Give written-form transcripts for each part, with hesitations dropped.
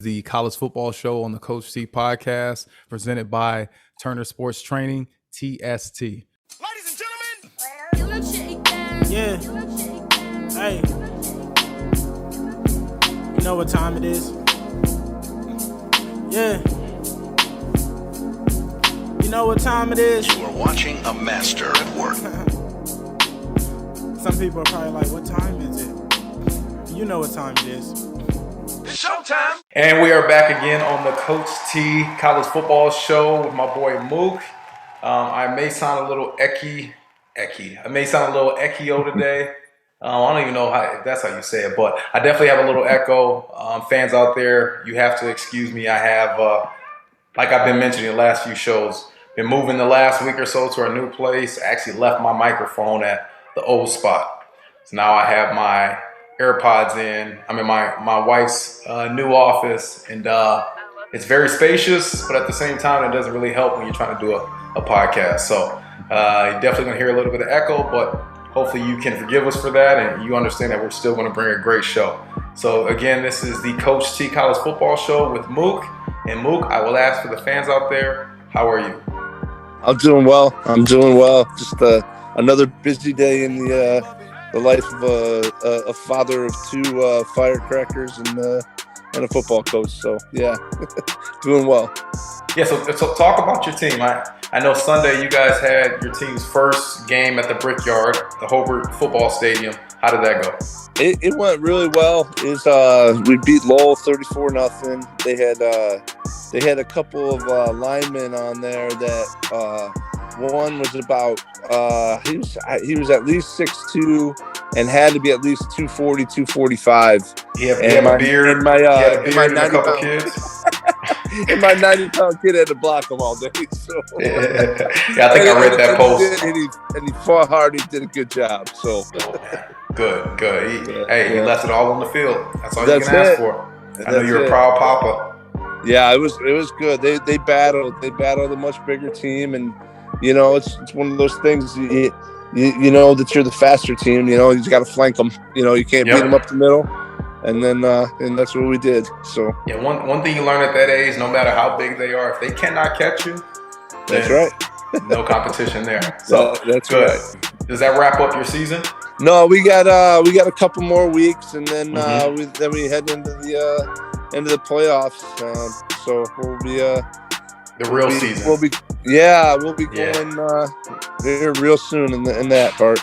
The college football show on the Coach T podcast, presented by Turner Sports Training, TST. Ladies and gentlemen. Yeah. Hey. You know what time it is? Yeah. You know what time it is? You are watching a master at work. Some people are probably like, what time is it? You know what time it is. It's showtime. And we are back again on the Coach T college football show with my boy Mook. I may sound a little ecky. I may sound a little echo today. I don't even know if that's how you say it, but I definitely have a little echo. Fans out there, you have to excuse me. I have, like I've been mentioning the last few shows, been moving the last week or so to our new place. I actually left my microphone at the old spot. So now I have my AirPods in. I'm in my wife's new office, and it's very spacious, but at the same time, it doesn't really help when you're trying to do a podcast. So you're definitely going to hear a little bit of echo, but hopefully you can forgive us for that, and you understand that we're still going to bring a great show. So again, this is the Coach T College Football Show with Mook. And Mook, I will ask for the fans out there, how are you? I'm doing well. Just another busy day in the life of a father of two firecrackers and a football coach. So yeah, doing well. Yeah, so talk about your team. I know Sunday you guys had your team's first game at the Brickyard, the Hobart Football Stadium. How did that go? It went really well. We beat Lowell 34-0. They had a couple of linemen on there that one was about he was at least 6'2" and had to be at least 240, 245. He had a beard. And my 90-pound kids. And my 90-pound kid had to block him all day. So yeah, I think I read that post. And he fought hard. He did a good job. So good. He left it all on the field. That's all you can ask for. I know you're a proud papa. Yeah, it was good. They battled. They battled a much bigger team, and you know it's one of those things. You know that you're the faster team. You know you just got to flank them. You know you can't beat them up the middle. And then and that's what we did. So yeah, one thing you learn at that age, no matter how big they are, if they cannot catch you, that's right. No competition there. So that's good. Right. Does that wrap up your season? No, we got a couple more weeks, and then we head into the playoffs. So we'll be the real season. We'll be going here real soon in that part.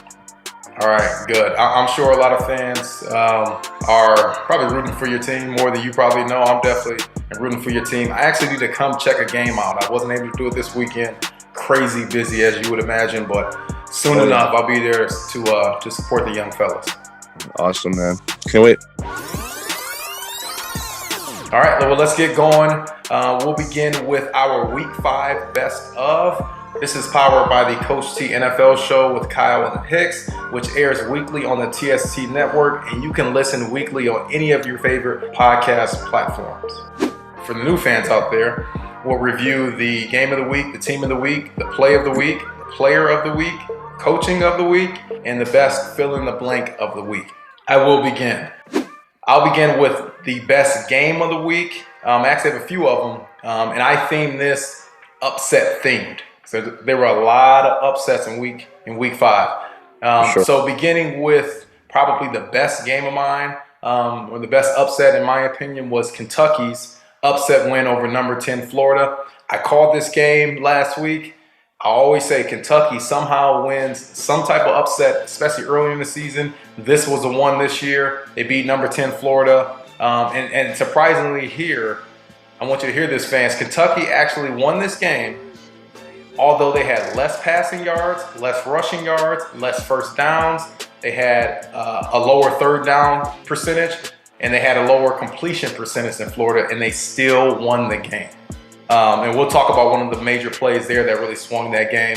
All right, good. I'm sure a lot of fans are probably rooting for your team more than you probably know. I'm definitely rooting for your team. I actually need to come check a game out. I wasn't able to do it this weekend. Crazy busy, as you would imagine, but soon enough, I'll be there to support the young fellas. Awesome, man. Can't wait. All right, well, let's get going. We'll begin with our Week 5 Best Of. This is powered by the Coach T NFL Show with Kyle and Hicks, which airs weekly on the TST network, and you can listen weekly on any of your favorite podcast platforms. For the new fans out there, we'll review the game of the week, the team of the week, the play of the week, the player of the week, coaching of the week, and the best fill in the blank of the week. I will begin. I'll begin with the best game of the week. I actually have a few of them, and I themed this upset themed. So there were a lot of upsets in week 5. Sure. So beginning with probably the best game of mine, or the best upset in my opinion, was Kentucky's upset win over number 10 Florida. I called this game last week. I always say Kentucky somehow wins some type of upset, especially early in the season. This was the one this year. They beat number 10 Florida. And surprisingly here, I want you to hear this, fans. Kentucky actually won this game, although they had less passing yards, less rushing yards, less first downs. They had a lower third down percentage, and they had a lower completion percentage than Florida, and they still won the game. And we'll talk about one of the major plays there that really swung that game.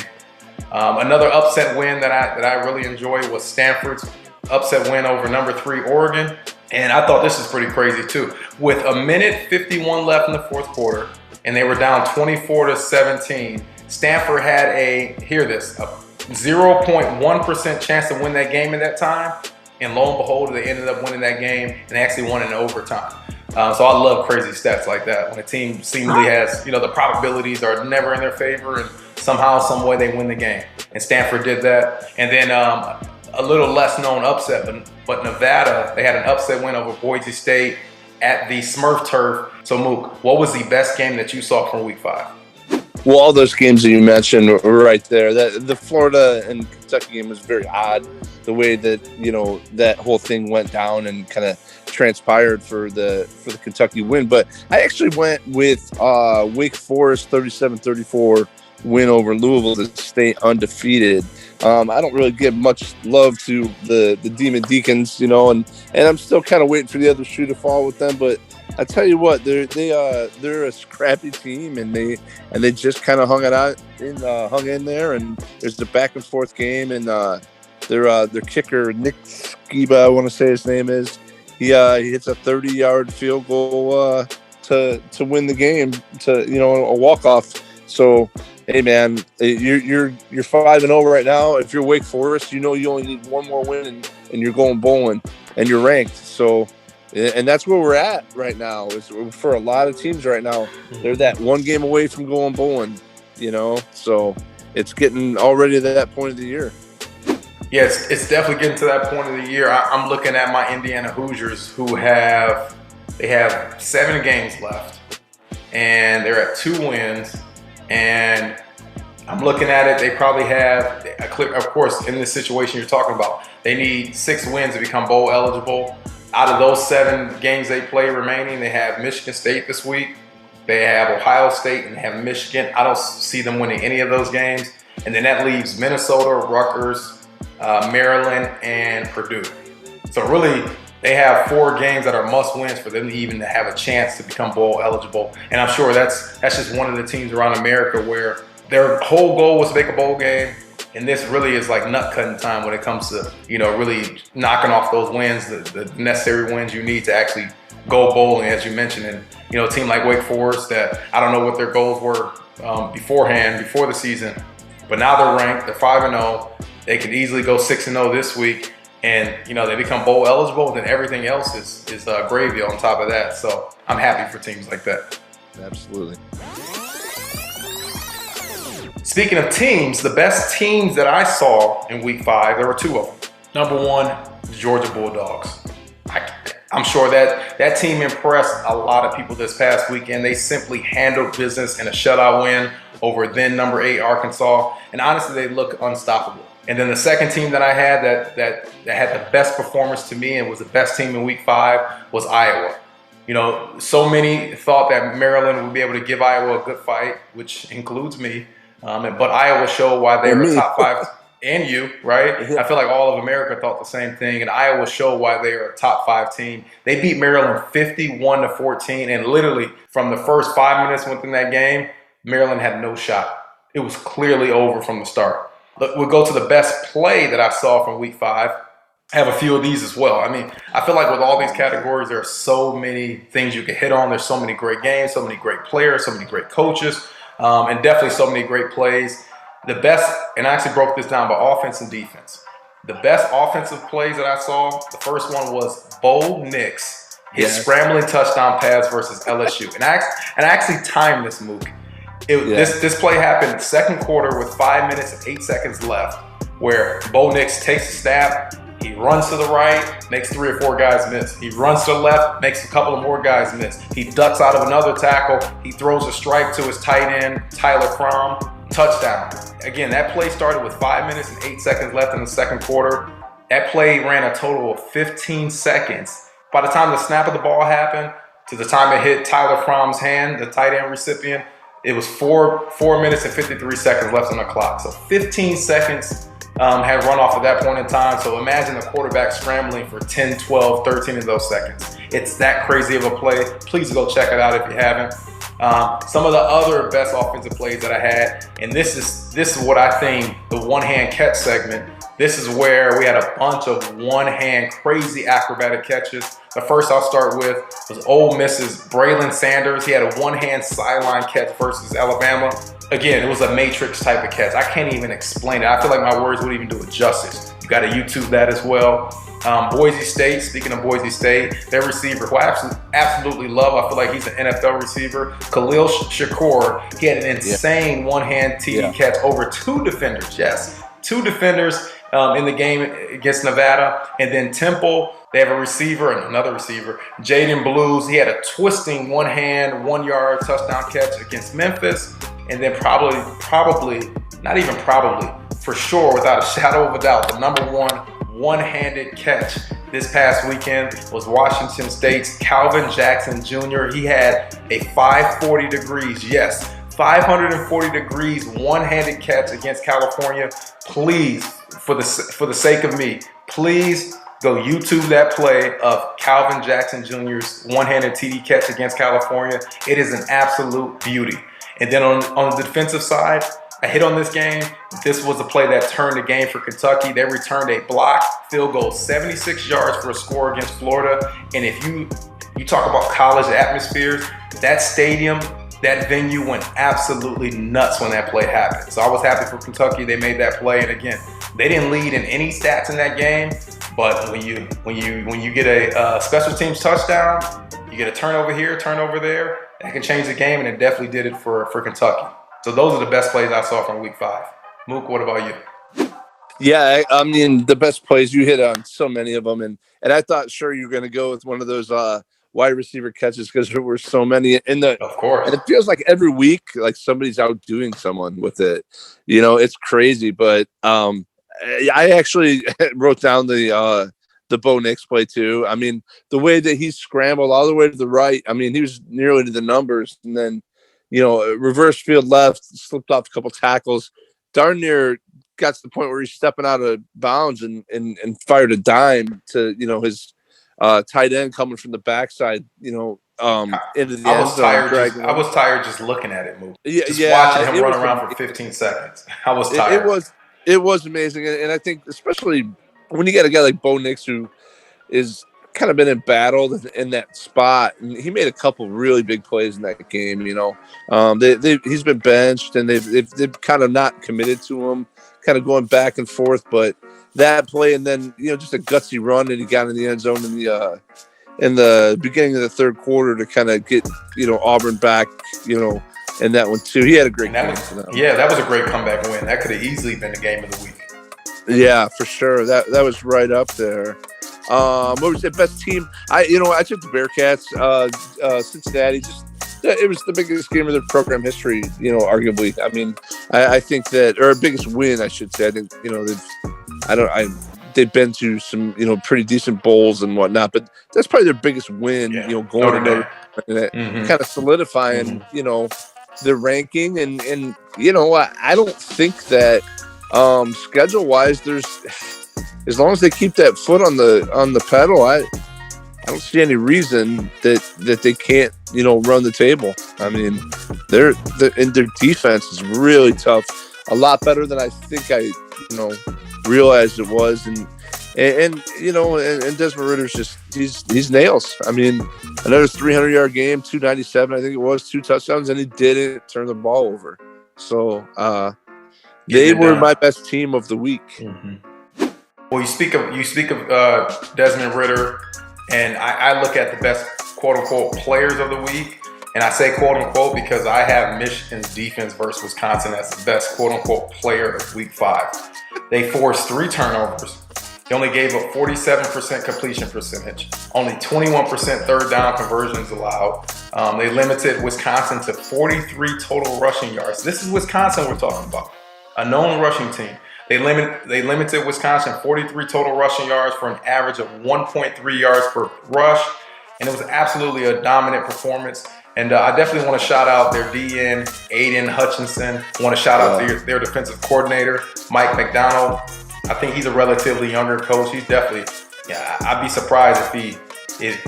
Another upset win that I really enjoyed was Stanford's upset win over number 3 Oregon. And I thought this is pretty crazy too. With a minute 51 left in the fourth quarter, and they were down 24-17, Stanford had a 0.1% chance to win that game at that time. And lo and behold, they ended up winning that game and they actually won in overtime. So I love crazy stats like that when a team seemingly has, the probabilities are never in their favor and somehow, some way they win the game. And Stanford did that. And then a little less known upset, but Nevada, they had an upset win over Boise State at the Smurf Turf. So Mook, what was the best game that you saw from week 5? Well, all those games that you mentioned were right there. The Florida and Kentucky game was very odd, the way that that whole thing went down and kind of transpired for the Kentucky win. But I actually went with Wake Forest 37-34 win over Louisville to stay undefeated. I don't really give much love to the Demon Deacons, and I'm still kind of waiting for the other shoe to fall with them. But I tell you what, they're a scrappy team, and they just kind of hung in there. And there's the back and forth game, and their kicker Nick Skiba, I want to say his name is, he hits a 30-yard field goal to win the game, a walk-off. So, hey man, you're 5-0 right now. If you're Wake Forest, you only need one more win and you're going bowling and you're ranked. So, and that's where we're at right now. Is for a lot of teams right now, they're that one game away from going bowling. So it's getting already to that point of the year. Yeah, it's definitely getting to that point of the year. I'm looking at my Indiana Hoosiers, who have 7 games left, and they're at 2 wins. And I'm looking at it, they probably have, of course, in this situation you're talking about, they need 6 wins to become bowl eligible. Out of those 7 games they play remaining, they have Michigan State this week, they have Ohio State, and they have Michigan. I don't see them winning any of those games. And then that leaves Minnesota, Rutgers, Maryland, and Purdue. So really, they have 4 games that are must wins for them to even have a chance to become bowl eligible. And I'm sure that's just one of the teams around America where their whole goal was to make a bowl game. And this really is like nut cutting time when it comes to, really knocking off those wins, the necessary wins you need to actually go bowling, as you mentioned. And, a team like Wake Forest that I don't know what their goals were before the season, but now they're ranked, they're 5-0. They could easily go 6-0 this week. And, they become bowl eligible, then everything else is gravy on top of that. So I'm happy for teams like that. Absolutely. Speaking of teams, the best teams that I saw in week 5, there were 2 of them. Number 1, the Georgia Bulldogs. I'm sure that team impressed a lot of people this past weekend. They simply handled business in a shutout win over then number 8 Arkansas. And honestly, they look unstoppable. And then the second team that I had that had the best performance to me and was the best team in week 5 was Iowa. So many thought that Maryland would be able to give Iowa a good fight, which includes me. But Iowa showed why they were top 5, and you, right? I feel like all of America thought the same thing, and Iowa showed why they are a top 5 team. They beat Maryland 51-14, and literally from the first 5 minutes within that game, Maryland had no shot. It was clearly over from the start. We'll go to the best play that I saw from week 5. I have a few of these as well. I mean, I feel like with all these categories, there are so many things you can hit on. There's so many great games, so many great players, so many great coaches, and definitely so many great plays. The best, and I actually broke this down by offense and defense. The best offensive plays that I saw, the first one was Bo Nix, his scrambling touchdown pass versus LSU. And I actually timed this, Mook. This play happened second quarter with 5 minutes and 8 seconds left, where Bo Nix takes a snap, he runs to the right, makes 3 or 4 guys miss. He runs to the left, makes a couple of more guys miss. He ducks out of another tackle. He throws a strike to his tight end, Tyler Fromm, touchdown. Again, that play started with 5 minutes and 8 seconds left in the second quarter. That play ran a total of 15 seconds. By the time the snap of the ball happened, to the time it hit Tyler Fromm's hand, the tight end recipient, it was 4 minutes and 53 seconds left on the clock. So 15 seconds had run off at that point in time. So imagine a quarterback scrambling for 10, 12, 13 of those seconds. It's that crazy of a play. Please go check it out if you haven't. Some of the other best offensive plays that I had, and this is what I think the one-hand catch segment. This is where we had a bunch of one-hand crazy acrobatic catches. The first I'll start with was Ole Miss's Braylon Sanders. He had a one-hand sideline catch versus Alabama. Again, it was a matrix type of catch. I can't even explain it. I feel like my words wouldn't even do it justice. You got to YouTube that as well. Boise State, speaking of Boise State, their receiver, who I absolutely love, I feel like he's an NFL receiver, Khalil Shakur. He had an insane one-hand TD catch over 2 defenders. Yes, 2 defenders in the game against Nevada. And then Temple, they have a receiver and another receiver, Jaden Blues. He had a twisting one-hand, 1-yard touchdown catch against Memphis. And then for sure, without a shadow of a doubt, the number one-handed catch this past weekend was Washington State's Calvin Jackson Jr. He had a 540 degrees, yes, 540 degrees one-handed catch against California. Please, for the sake of me, please go YouTube that play of Calvin Jackson Jr.'s one-handed TD catch against California. It is an absolute beauty. And then on the defensive side, I hit on this game. This was a play that turned the game for Kentucky. They returned a blocked field goal, 76 yards for a score against Florida. And if you talk about college atmospheres, that stadium, that venue went absolutely nuts when that play happened. So I was happy for Kentucky. They made that play. And again, they didn't lead in any stats in that game. But when you get a special teams touchdown, you get a turnover here, turnover there, that can change the game, and it definitely did it for Kentucky. So those are the best plays I saw from week 5. Mook, what about you? Yeah, I mean, the best plays, you hit on so many of them. And I thought, sure, you were going to go with one of those wide receiver catches because there were so many. Of course. And it feels like every week, like somebody's outdoing someone with it. You know, it's crazy. But I actually wrote down the Bo Nix play too. I mean, the way that he scrambled all the way to the right, I mean, he was nearly to the numbers. And then, you know, reverse field left, slipped off a couple tackles, darn near got to the point where he's stepping out of bounds and fired a dime to, you know, his tight end coming from the backside, you know, into the end zone. I was tired just looking at it move. Watching him run around for 15 seconds. I was tired. It was amazing. And I think especially when you got a guy like Bo Nix who is kind of been embattled in that spot, and he made a couple really big plays in that game. You know, he's been benched, and they've kind of not committed to him, kind of going back and forth. But that play, and then you know, just a gutsy run, and he got in the end zone in the beginning of the third quarter to kind of get, you know, Auburn back, you know, in that one too. He had a great game. That was a great comeback win. That could have easily been the game of the week. Yeah, for sure. That was right up there. What was the best team? I took the Bearcats, Cincinnati. It was the biggest game of their program history, you know, arguably. I mean, I think that, or biggest win, I should say. I think, you know, they've been to some, you know, pretty decent bowls and whatnot, but that's probably their biggest win, you know, going to kind of solidifying, you know, their ranking. And you know, I don't think that schedule wise, there's, as long as they keep that foot on the pedal, I don't see any reason that they can't, you know, run the table. I mean, their defense is really tough, a lot better than I think I, you know, realized it was, and you know, and Desmond Ritter's just he's nails. I mean, another 300-yard game, 297, I think it was, 2 touchdowns, and he didn't turn the ball over. So they were my best team of the week. Mm-hmm. Well, you speak of Desmond Ridder, and I look at the best quote-unquote players of the week, and I say quote-unquote because I have Michigan's defense versus Wisconsin as the best quote-unquote player of week 5. They forced 3 turnovers. They only gave up 47% completion percentage, only 21% third down conversions allowed. They limited Wisconsin to 43 total rushing yards. This is Wisconsin we're talking about, a known rushing team. They limited Wisconsin 43 total rushing yards for an average of 1.3 yards per rush, and it was absolutely a dominant performance. And I definitely want to shout out their DN, Aiden Hutchinson. I want to shout out their defensive coordinator, Mike McDonald. I think he's a relatively younger coach. He's definitely, I'd be surprised if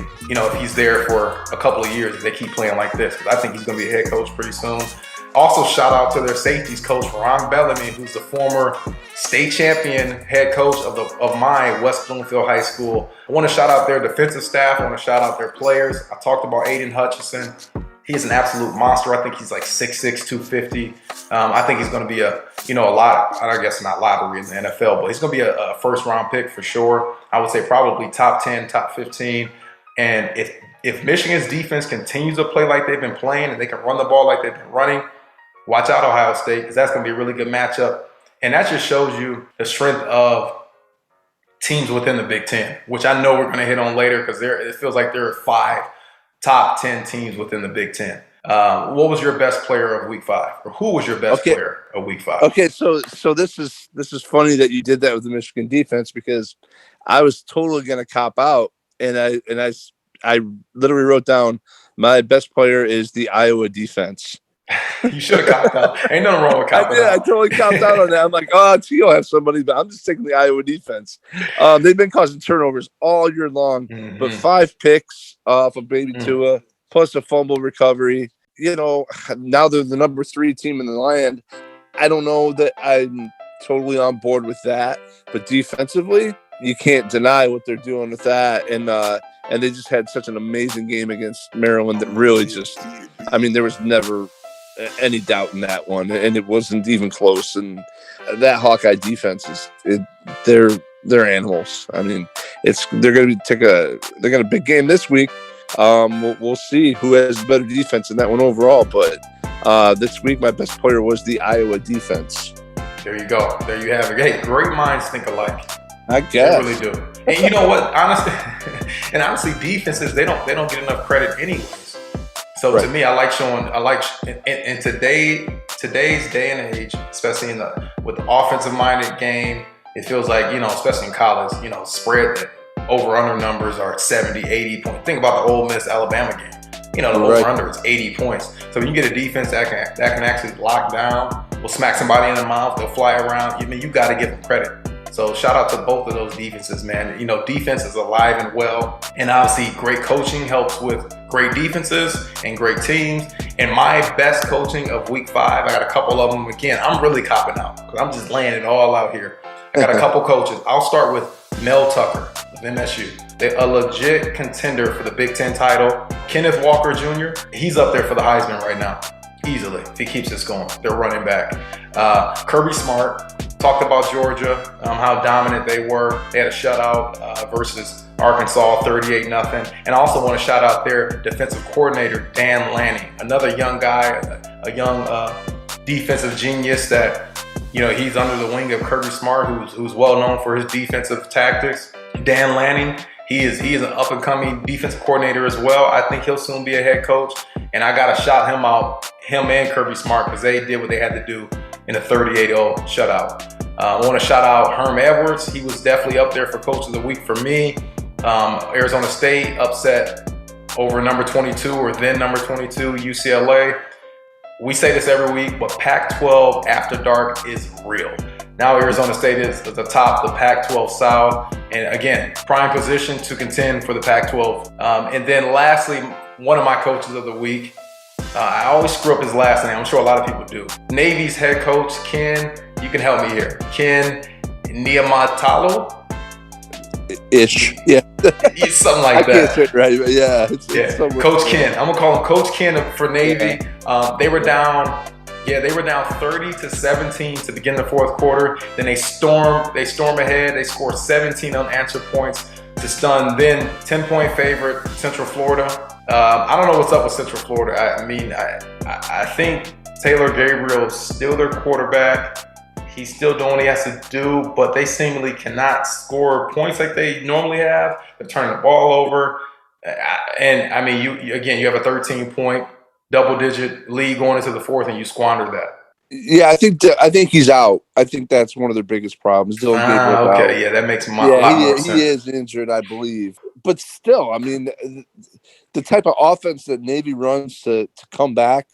he's there for a couple of years if they keep playing like this, because I think he's going to be a head coach pretty soon. Also, shout out to their safeties coach, Ron Bellamy, who's the former state champion head coach of my West Bloomfield High School. I want to shout out their defensive staff. I want to shout out their players. I talked about Aiden Hutchinson. He's an absolute monster. I think he's like 6'6", 250. I think he's going to be a lot, I guess not lottery in the NFL, but he's going to be a first-round pick for sure. I would say probably top 10, top 15. And if Michigan's defense continues to play like they've been playing and they can run the ball like they've been running, watch out Ohio State, because that's going to be a really good matchup. And that just shows you the strength of teams within the Big Ten, which I know we're going to hit on later because it feels like there are 5 top 10 teams within the Big Ten. What was your best player of Week 5, or who was your best player of Week 5? Okay, so this is funny that you did that with the Michigan defense, because I was totally going to cop out, and I literally wrote down my best player is the Iowa defense. You should have copped out. Ain't nothing wrong with copping out. I totally copped out on that. I'm like, T.O. have somebody, but I'm just taking the Iowa defense. They've been causing turnovers all year long, but 5 picks from baby Tua, plus a fumble recovery. Now they're the number 3 team in the land. I don't know that I'm totally on board with that, but defensively, you can't deny what they're doing with that. And they just had such an amazing game against Maryland that really there was never any doubt in that one, and it wasn't even close. And that Hawkeye defense they're animals. They're going to a big game this week. We'll see who has better defense in that one overall. But this week, my best player was the Iowa defense. There you go. There you have it. Hey, great minds think alike. I guess they really do. And you know what? Honestly, defenses they don't get enough credit anyways. So to me, I like in today's day and age, especially with the offensive minded game, it feels like, especially in college, spread that over-under numbers are 70, 80 points. Think about the Ole Miss Alabama game. The over-under is 80 points. So when you get a defense that can actually lock down, will smack somebody in the mouth, they'll fly around. You got to give them credit. So shout out to both of those defenses, man. Defense is alive and well. And obviously great coaching helps with great defenses and great teams. And my best coaching of Week 5, I got a couple of them. Again, I'm really copping out because I'm just laying it all out here. I got a couple coaches. I'll start with Mel Tucker of MSU. They're a legit contender for the Big Ten title. Kenneth Walker Jr., he's up there for the Heisman right now, easily, if he keeps this going. They're running back. Kirby Smart, talked about Georgia, how dominant they were. They had a shutout versus Arkansas, 38-0. And I also want to shout out their defensive coordinator, Dan Lanning, another young guy, a young defensive genius that, he's under the wing of Kirby Smart, who's well known for his defensive tactics. Dan Lanning, he is an up-and-coming defensive coordinator as well. I think he'll soon be a head coach. And I got to shout him out, him and Kirby Smart, because they did what they had to do in a 38-0 shutout. I want to shout out Herm Edwards. He was definitely up there for Coach of the Week for me. Arizona State upset over number 22 or then number 22 UCLA. We say this every week, but Pac-12 after dark is real. Now Arizona State is atop the Pac-12 South, and again, prime position to contend for the Pac-12. And then lastly, one of my coaches of the week, I always screw up his last name. I'm sure a lot of people do. Navy's head coach, Ken, you can help me here. Ken Niamatalo? Ish, yeah. Something like that. I can't say it right, but yeah. It's Coach Ken. I'm going to call him Coach Ken for Navy. Yeah. They were down 30-17 to begin the fourth quarter. Then they storm ahead. They scored 17 unanswered points to stun then 10-point favorite Central Florida. I don't know what's up with Central Florida. I think Taylor Gabriel's still their quarterback. He's still doing what he has to do, but they seemingly cannot score points like they normally have. They're turning the ball over. And you have a 13-point double-digit lead going into the fourth, and you squander that. Yeah, I think he's out. I think that's one of their biggest problems. Okay, out. Yeah, that makes a lot more sense. He is injured, I believe. But still, the type of offense that Navy runs to come back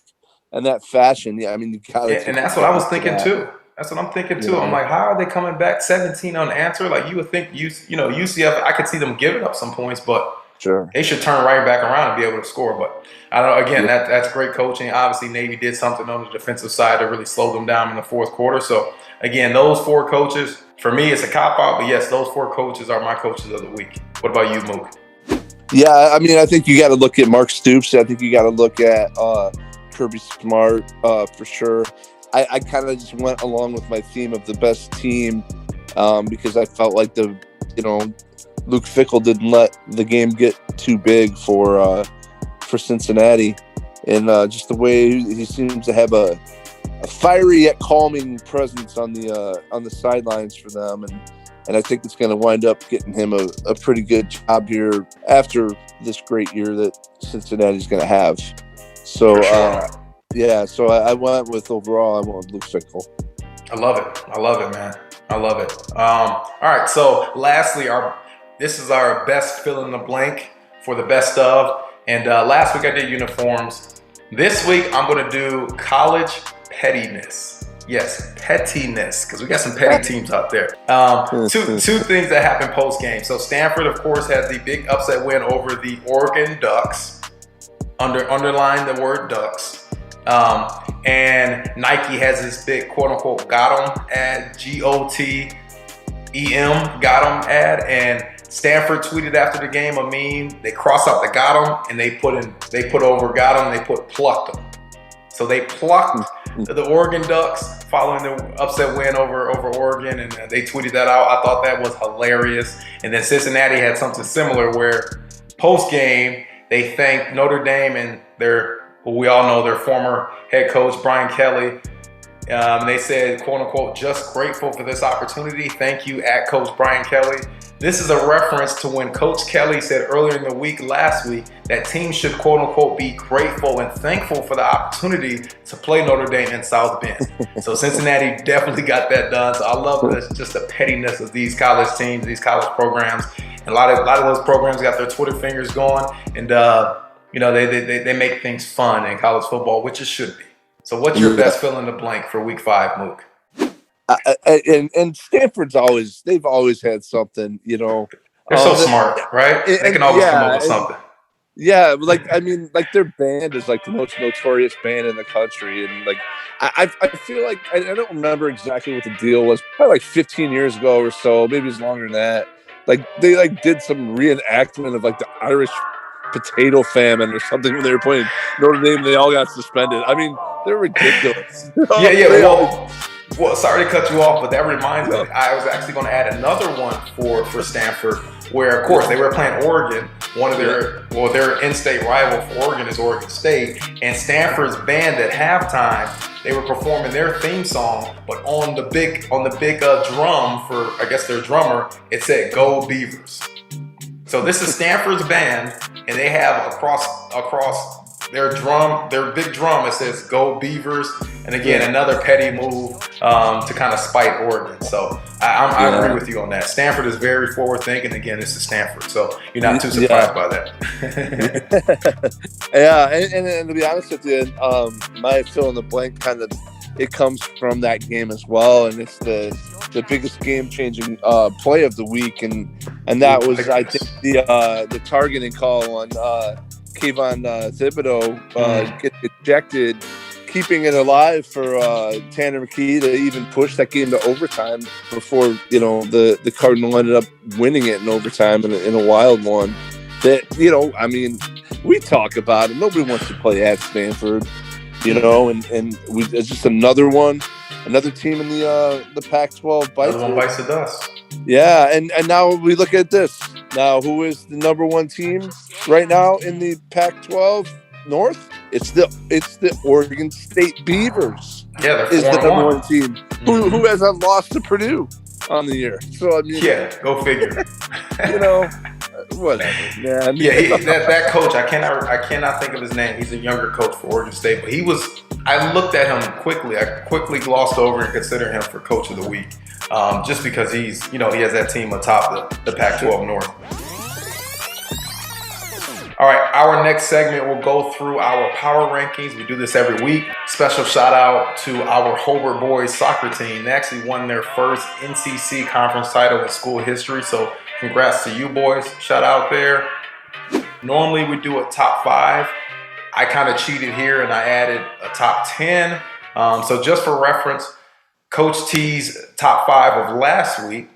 in that fashion, you got to. And that's what I was thinking too. That's what I'm thinking too. Yeah. I'm like, how are they coming back 17 unanswered? Like, you would think, UCF, I could see them giving up some points, but sure, they should turn right back around and be able to score. But I don't know. Again, that's great coaching. Obviously, Navy did something on the defensive side to really slow them down in the fourth quarter. So again, those 4 coaches, for me, it's a cop out. But yes, those 4 coaches are my coaches of the week. What about you, Mook? Yeah, I mean, I think you got to look at Mark Stoops. I think you got to look at Kirby Smart for sure. I kind of just went along with my theme of the best team because I felt like Luke Fickell didn't let the game get too big for Cincinnati, and just the way he seems to have a fiery yet calming presence on the sidelines for them, and I think it's going to wind up getting him a pretty good job here after this great year that Cincinnati's going to have. So, so I went with overall, I went with Luke Fickell. I love it, man. I love it. All right, so lastly, this is our best fill in the blank for the best of. And last week I did uniforms. This week I'm going to do college pettiness. Yes, pettiness, because we got some petty teams out there. Two things that happened post-game. So Stanford, of course, had the big upset win over the Oregon Ducks. Underline the word Ducks. And Nike has this big quote-unquote got 'em ad, GOTEM, got 'em ad. And Stanford tweeted after the game a meme. They crossed out the got 'em and they put over got 'em, they put plucked 'em. So they plucked the Oregon Ducks following the upset win over Oregon, and they tweeted that out. I thought that was hilarious. And then Cincinnati had something similar where post-game they thanked Notre Dame and we all know their former head coach, Brian Kelly. They said, quote unquote, just grateful for this opportunity. Thank you at Coach Brian Kelly. This is a reference to when Coach Kelly said earlier in the week, last week, that teams should, quote unquote, be grateful and thankful for the opportunity to play Notre Dame in South Bend. So Cincinnati definitely got that done. So I love this, just the pettiness of these college teams, these college programs. And a lot of those programs got their Twitter fingers going, and they make things fun in college football, which it should be. So what's your best fill in the blank for week 5, Mook? And Stanford's they've always had something, They're so smart, right? They can always come up with something. Yeah, their band is like the most notorious band in the country, and like I feel like I don't remember exactly what the deal was. Probably like 15 years ago or so, maybe it's longer than that. Like they did some reenactment of like the Irish potato famine or something when they were playing Notre Dame. They all got suspended. I mean, they're ridiculous. Well, sorry to cut you off, but that reminds me, I was actually going to add another one for Stanford, where, of course, they were playing Oregon. Their in-state rival for Oregon is Oregon State, and Stanford's band at halftime, they were performing their theme song, but on the big drum for, I guess, their drummer, it said "Go Beavers." So this is Stanford's band, and they have across their big drum, it says "Go Beavers." And again, another petty move to kind of spite Oregon. So I agree with you on that. Stanford is very forward thinking. Again, this is Stanford, so you're not too surprised by that. Yeah, and to be honest with you, my fill in the blank it comes from that game as well, and it's the biggest game-changing play of the week, and that was, I think, the targeting call on Kayvon Thibodeau get ejected, keeping it alive for Tanner McKee to even push that game to overtime before the Cardinal ended up winning it in overtime in a wild one. That we talk about it. Nobody wants to play at Stanford, and it's just another team in the Pac-12 bites. Another one bites the dust. Yeah, and now we look at this. Now, who is the number one team right now in the Pac-12 North? It's the Oregon State Beavers. Yeah, they're 4-1. Is the number one team who hasn't lost to Purdue on the year. So go figure. Whatever, man. Yeah, that coach, I cannot think of his name. He's a younger coach for Oregon State, but I looked at him quickly. I quickly glossed over and considered him for coach of the week, just because he has that team atop the Pac-12 North. All right, our next segment will go through our power rankings. We do this every week. Special shout out to our Hobart boys soccer team. They actually won their first NCC conference title in school history, so congrats to you boys. Shout out there. Normally we do a top 5. I kind of cheated here and I added a top 10. So just for reference, Coach T's top 5 of last week.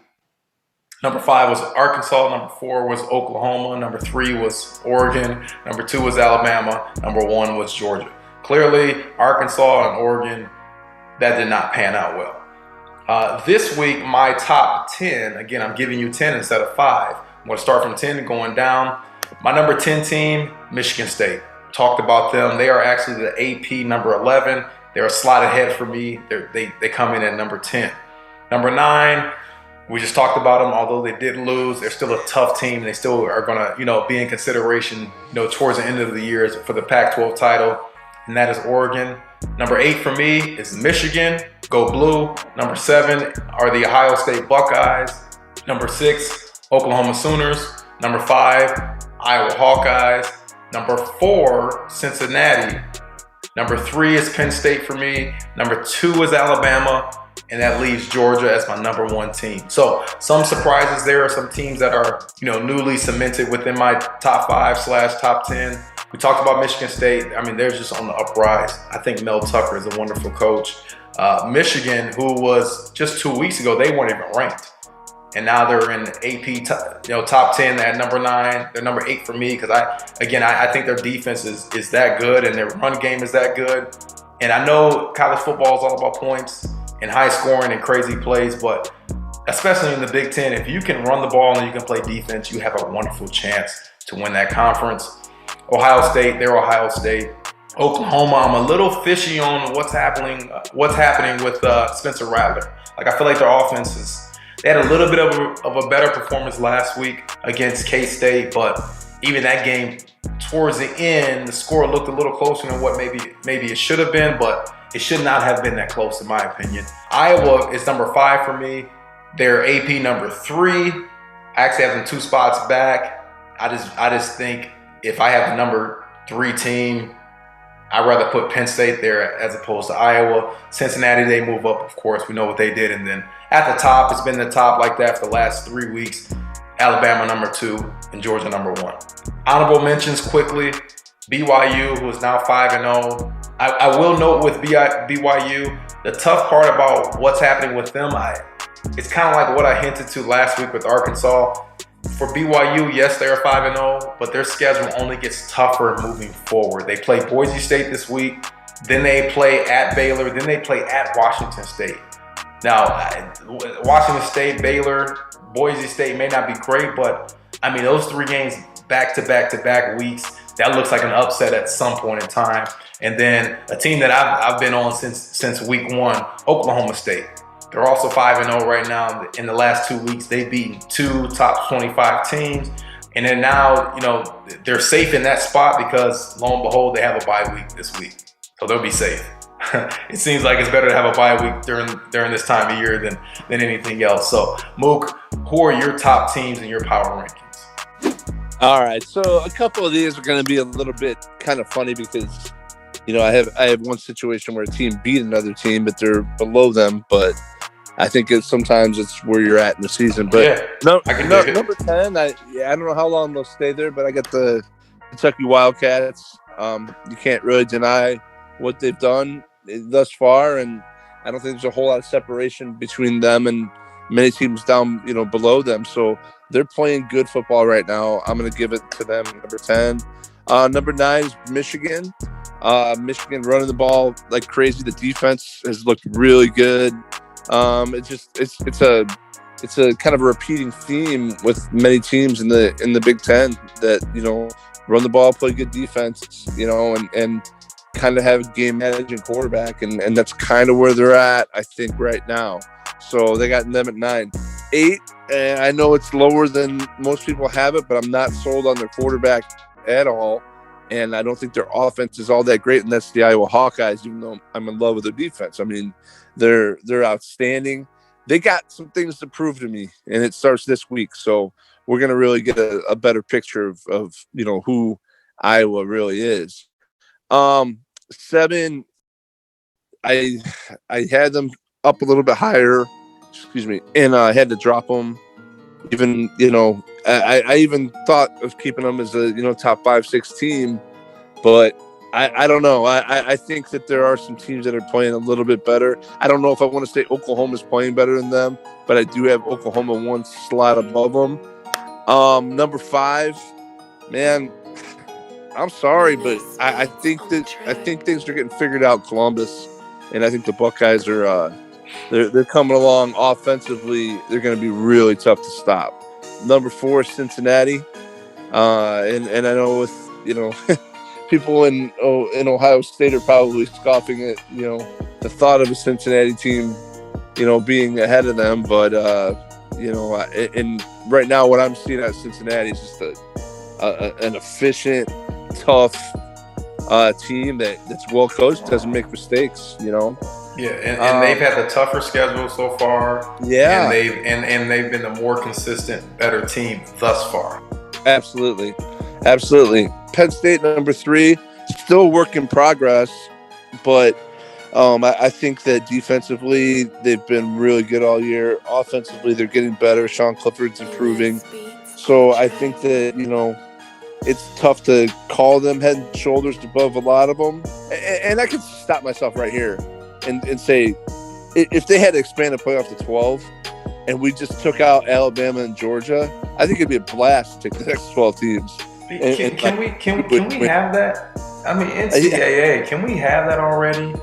Number 5 was Arkansas. Number 4 was Oklahoma. Number 3 was Oregon. Number 2 was Alabama. Number 1 was Georgia. Clearly, Arkansas and Oregon, that did not pan out well. This week, my top 10, again, I'm giving you 10 instead of 5. I'm going to start from 10 and going down. My number 10 team, Michigan State. Talked about them. They are actually the AP number 11. They're a slot ahead for me. They come in at number 10. Number 9, we just talked about them. Although they did lose, they're still a tough team. They still are going to, be in consideration, towards the end of the year for the Pac-12 title, and that is Oregon. Number 8 for me is Michigan. Go Blue. Number 7 are the Ohio State Buckeyes. Number 6, Oklahoma Sooners. Number 5, Iowa Hawkeyes. Number 4, Cincinnati. Number 3 is Penn State for me. Number 2 is Alabama. And that leaves Georgia as my number 1 team. So some surprises there. Some teams that are, newly cemented within my top 5/top 10. We talked about Michigan State. I mean, they're just on the uprise. I think Mel Tucker is a wonderful coach. Michigan, who was just 2 weeks ago, they weren't even ranked. And now they're in AP, top 10 at number 9. They're number 8 for me because I think their defense is that good and their run game is that good. And I know college football is all about points and high scoring and crazy plays, but especially in the Big Ten, if you can run the ball and you can play defense, you have a wonderful chance to win that conference. Ohio State, they're Ohio State. Oklahoma, I'm a little fishy on what's happening with Spencer Rattler. Like, I feel like their offense they had a little bit of a better performance last week against K-State, but even that game, towards the end, the score looked a little closer than what maybe it should have been, but it should not have been that close in my opinion. Iowa is number 5 for me. They're AP number 3. I actually have them 2 spots back. I just think if I have the number 3 team, I'd rather put Penn State there as opposed to Iowa. Cincinnati, they move up, of course. We know what they did. And then at the top, it's been the top like that for the last 3 weeks. Alabama number 2 and Georgia number 1. Honorable mentions quickly. BYU, who is now 5-0. I will note with BYU, the tough part about what's happening with them, it's kind of like what I hinted to last week with Arkansas. For BYU, yes, they're 5-0, but their schedule only gets tougher moving forward. They play Boise State this week, then they play at Baylor, then they play at Washington State. Now, Washington State, Baylor, Boise State may not be great, but I mean, those 3 games back-to-back weeks, that looks like an upset at some point in time. And then a team that I've been on since week 1, Oklahoma State. They're also 5-0 right now. In the last 2 weeks, they've beaten 2 top 25 teams. And then now, they're safe in that spot because, lo and behold, they have a bye week this week. So they'll be safe. It seems like it's better to have a bye week during this time of year than anything else. So, Mook, who are your top teams in your power rankings? All right. So a couple of these are going to be a little bit kind of funny because, I have one situation where a team beat another team, but they're below them. But I think sometimes it's where you're at in the season. But yeah, number 10, I don't know how long they'll stay there, but I got the Kentucky Wildcats. You can't really deny what they've done thus far, and I don't think there's a whole lot of separation between them and many teams down, below them. So they're playing good football right now. I'm going to give it to them. Number 10. Number 9 is Michigan. Michigan running the ball like crazy. The defense has looked really good. It's a kind of a repeating theme with many teams in the Big Ten that, run the ball, play good defense, and kind of have a game managing quarterback. And that's kind of where they're at, I think, right now. So they got them at 9. 8, and I know it's lower than most people have it, but I'm not sold on their quarterback at all. And I don't think their offense is all that great, and that's the Iowa Hawkeyes, even though I'm in love with their defense. I mean, they're outstanding. They got some things to prove to me, and it starts this week. So we're going to really get a better picture of who Iowa really is. 7, I had them up a little bit higher, and I had to drop them. Even, I even thought of keeping them as a, top 5-6 team, but I don't know. I think that there are some teams that are playing a little bit better. I don't know if I want to say Oklahoma's playing better than them, but I do have Oklahoma one slot above them. Number 5, man, I'm sorry, but I think things are getting figured out. Columbus, and I think the Buckeyes are they're coming along offensively. They're going to be really tough to stop. Number 4 is Cincinnati, and I know with people in Ohio State are probably scoffing at the thought of a Cincinnati team being ahead of them, but and right now what I'm seeing at Cincinnati is just an efficient, tough team that's well coached, doesn't make mistakes. Yeah, and they've had the tougher schedule so far. Yeah, and they've been the more consistent, better team thus far. Absolutely. Penn State number 3, still a work in progress, but I think that defensively they've been really good all year. Offensively, they're getting better. Sean Clifford's improving. So I think that it's tough to call them head and shoulders above a lot of them. And I could stop myself right here and say, if they had to expand the playoff to 12 and we just took out Alabama and Georgia, I think it'd be a blast to take the next 12 teams. Can we have that? I mean, NCAA, can we have that already?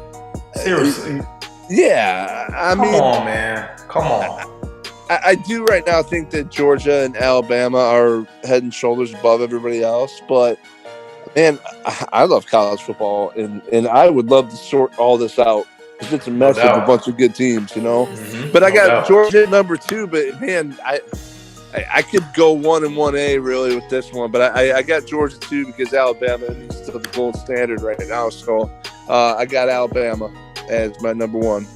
Seriously. Yeah. Come on, man. Come on. I do right now think that Georgia and Alabama are head and shoulders above everybody else, but man, I love college football, and I would love to sort all this out because it's a mess of a bunch of good teams, Mm-hmm. But I got Georgia at number 2, but man, I could go 1 and 1A really with this one, but I got Georgia 2 because Alabama is still the gold standard right now, so I got Alabama as my number 1.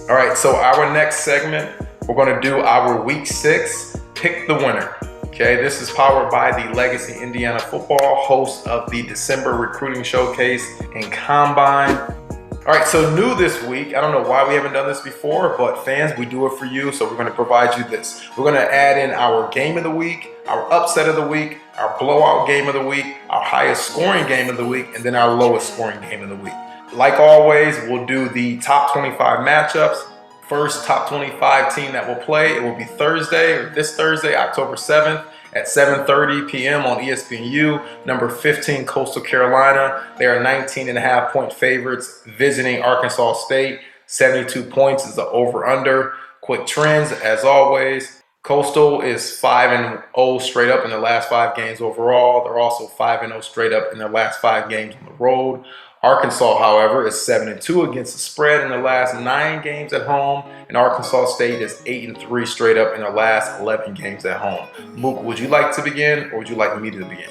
All right, so our next segment, we're going to do our Week 6 Pick the Winner. Okay, this is powered by the Legacy Indiana Football, host of the December Recruiting Showcase and Combine. All right, so new this week. I don't know why we haven't done this before, but fans, we do it for you, so we're going to provide you this. We're going to add in our game of the week, our upset of the week, our blowout game of the week, our highest scoring game of the week, and then our lowest scoring game of the week. Like always, we'll do the top 25 matchups. First top 25 team that will play, it will be this Thursday, October 7th at 7:30 p.m. on ESPNU. Number 15, Coastal Carolina. They are 19.5-point favorites visiting Arkansas State. 72 points is the over-under. Quick trends, as always. Coastal is 5-0 straight up in their last 5 games overall. They're also 5-0 straight up in their last 5 games on the road. Arkansas, however, is 7-2 against the spread in their last 9 games at home, and Arkansas State is 8-3 straight up in their last 11 games at home. Mook, would you like to begin, or would you like me to begin?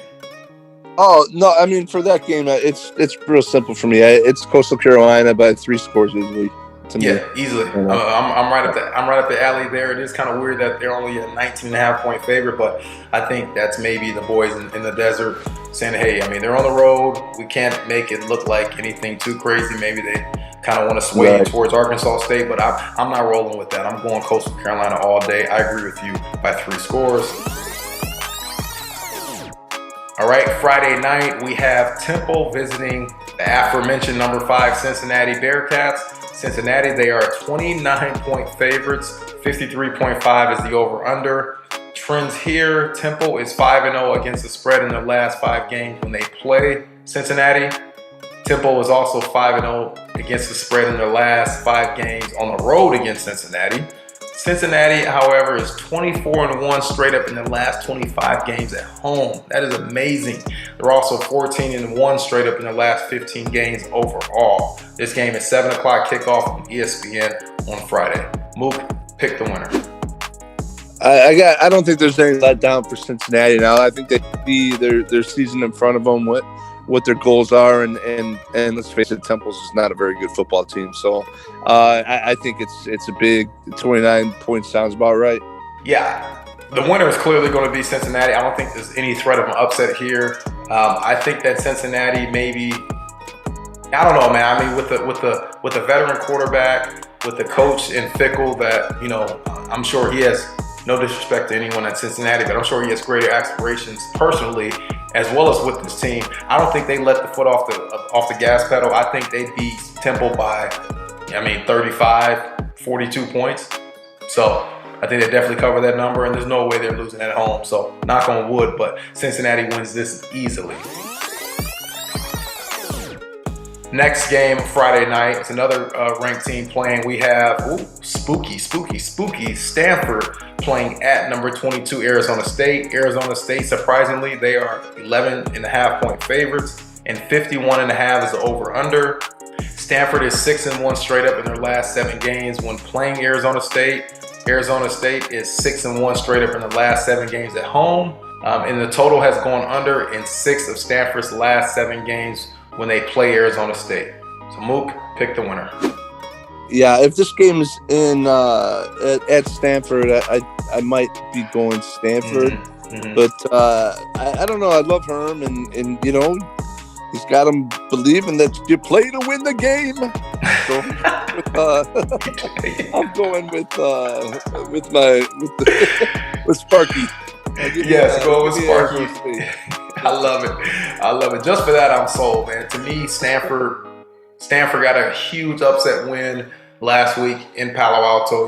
Oh no, I mean for that game, it's real simple for me. It's Coastal Carolina by 3 scores easily. Yeah, easily. I'm right up the alley there. It is kind of weird that they're only a 19.5-point favorite, but I think that's maybe the boys in the desert saying, hey, I mean, they're on the road. We can't make it look like anything too crazy. Maybe they kind of want to sway you towards Arkansas State, but I'm not rolling with that. I'm going Coastal Carolina all day. I agree with you by 3 scores. All right, Friday night, we have Temple visiting the aforementioned number 5 Cincinnati Bearcats. Cincinnati, they are 29-point favorites. 53.5 is the over-under. Trends here, Temple is 5-0 against the spread in their last 5 games when they play Cincinnati. Temple is also 5-0 against the spread in their last 5 games on the road against Cincinnati. Cincinnati, however, is 24-1 straight up in the last 25 games at home. That is amazing. They're also 14-1 straight up in the last 15 games overall. This game is 7 o'clock kickoff on ESPN on Friday. Mook, pick the winner. I don't think there's any letdown for Cincinnati now. I think they see their season in front of them, what their goals are, and let's face it, Temple's is not a very good football team. So I think it's a big 29 points sounds about right. Yeah, the winner is clearly going to be Cincinnati. I don't think there's any threat of an upset here. I think that Cincinnati maybe, I don't know, man. I mean, with the veteran quarterback, with the coach in Fickle, that I'm sure he has No disrespect to anyone at Cincinnati, but I'm sure he has greater aspirations personally as well as with this team. I don't think they let the foot off the gas pedal. I think they beat Temple by, 35, 42 points. So I think they definitely cover that number, and there's no way they're losing at home. So knock on wood, but Cincinnati wins this easily. Next game, Friday night, it's another ranked team playing. We have spooky Stanford playing at number 22 Arizona State. Arizona State, surprisingly, they are 11.5-point favorites, and 51.5 is the over/under. Stanford is 6-1 straight up in their last 7 games when playing Arizona State. Arizona State is 6-1 straight up in the last 7 games at home, and the total has gone under in 6 of Stanford's last 7 games when they play Arizona State. So Mook, pick the winner. Yeah, if this game is in at Stanford, I might be going Stanford. But I don't know. I love Herm, and he's got them believing that you play to win the game. So I'm going with Sparky. Yes, go with Sparky. I love it. Just for that, I'm sold, man. To me, Stanford got a huge upset win last week in Palo Alto.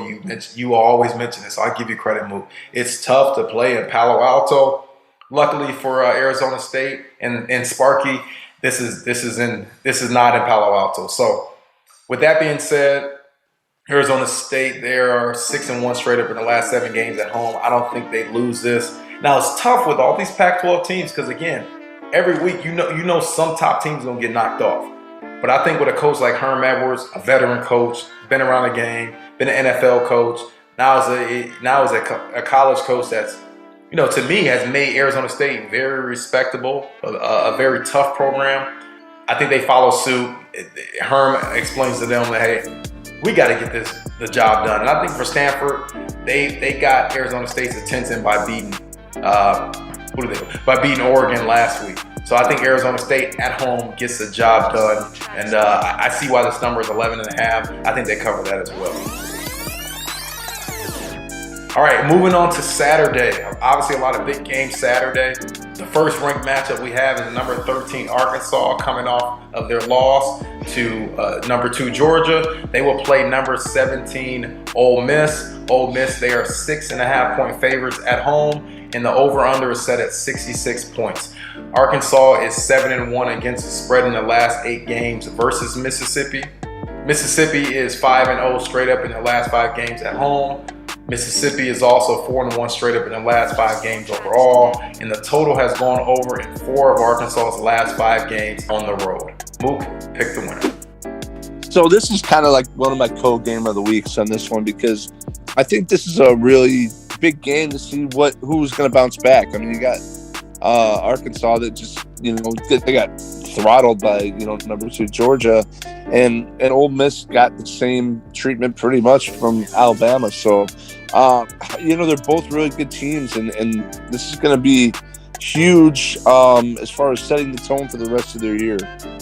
You always mention this, so I give you credit, Mook. It's tough to play in Palo Alto. Luckily for Arizona State and Sparky, this is not in Palo Alto. So with that being said, Arizona State, they are 6-1 straight up in the last 7 games at home. I don't think they lose this. Now, it's tough with all these Pac-12 teams because, again, every week you know some top teams are going to get knocked off. But I think with a coach like Herm Edwards, a veteran coach, been around the game, been an NFL coach, now is a college coach that's, to me has made Arizona State very respectable, a very tough program. I think they follow suit. Herm explains to them that, hey, we got to get the job done. And I think for Stanford, they got Arizona State's attention by beating Oregon last week. So I think Arizona State at home gets the job done. And I see why this number is 11.5. I think they cover that as well. All right, moving on to Saturday. Obviously, a lot of big games Saturday. The first ranked matchup we have is number 13 Arkansas coming off of their loss to number 2 Georgia. They will play number 17 Ole Miss. Ole Miss, they are 6.5-point favorites at home, and the over/under is set at 66 points. Arkansas is 7-1 against the spread in the last 8 games versus Mississippi. Mississippi is 5-0 straight up in their last 5 games at home. Mississippi is also 4-1 straight up in the last 5 games overall, and the total has gone over in 4 of Arkansas's last 5 games on the road. Mook, pick the winner. So this is kind of like one of my co-game of the weeks on this one because I think this is a really big game to see who's going to bounce back. I mean, you got Arkansas that just they got throttled by number 2 Georgia, and Ole Miss got the same treatment pretty much from Alabama. So they're both really good teams, and this is going to be huge as far as setting the tone for the rest of their year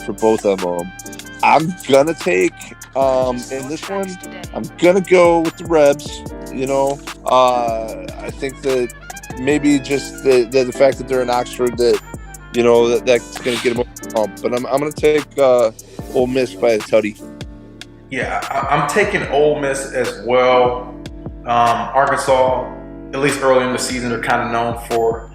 for both of them. I'm gonna take in this one. I'm gonna go with the Rebs. I think that maybe just the fact that they're in Oxford that's going to get them over the hump. But I'm going to take Ole Miss by a tutty. Yeah, I'm taking Ole Miss as well. Arkansas, at least early in the season, are kind of known for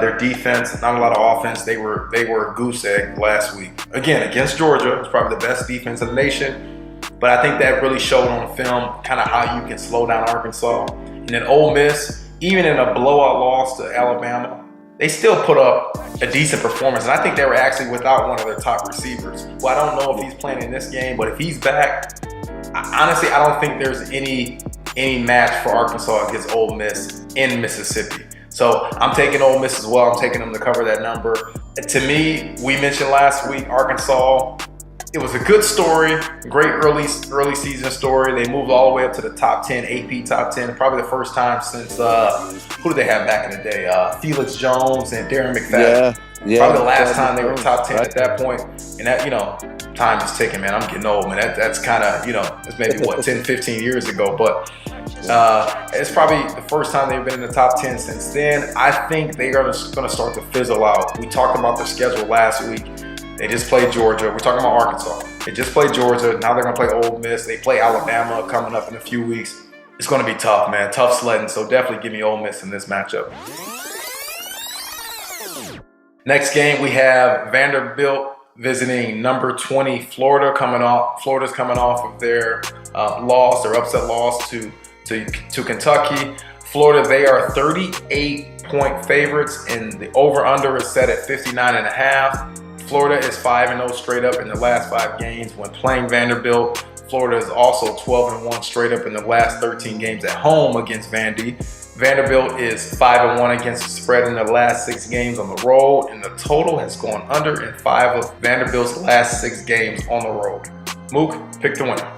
their defense, not a lot of offense. They were a goose egg last week. Again, against Georgia, it's probably the best defense in the nation. But I think that really showed on film kind of how you can slow down Arkansas. And then Ole Miss, even in a blowout loss to Alabama, they still put up a decent performance. And I think they were actually without one of their top receivers. Well, I don't know if he's playing in this game, but if he's back, honestly, I don't think there's any match for Arkansas against Ole Miss in Mississippi. So I'm taking Ole Miss as well. I'm taking them to cover that number. To me, we mentioned last week, Arkansas, It was a good story, great early season story. They moved all the way up to the top 10, AP top 10, probably the first time since, who did they have back in the day? Felix Jones and Darren McFadden. Yeah. Probably the last time they were top 10 at that point. And that, time is ticking, man. I'm getting old, man. That's kind of, it's maybe, 10, 15 years ago. But it's probably the first time they've been in the top 10 since then. I think they're going to start to fizzle out. We talked about their schedule last week. They just played Georgia. We're talking about Arkansas. They just played Georgia. Now they're going to play Ole Miss. They play Alabama coming up in a few weeks. It's going to be tough, man. Tough sledding. So definitely give me Ole Miss in this matchup. Next game, we have Vanderbilt visiting number 20 Florida. Florida's coming off of their their upset loss to Kentucky. Florida, they are 38-point favorites, and the over-under is set at 59.5. Florida is 5-0 straight up in the last 5 games when playing Vanderbilt. Florida is also 12-1 straight up in the last 13 games at home against Vandy. Vanderbilt is 5-1 against the spread in the last 6 games on the road, and the total has gone under in 5 of Vanderbilt's last 6 games on the road. Mook, pick the winner.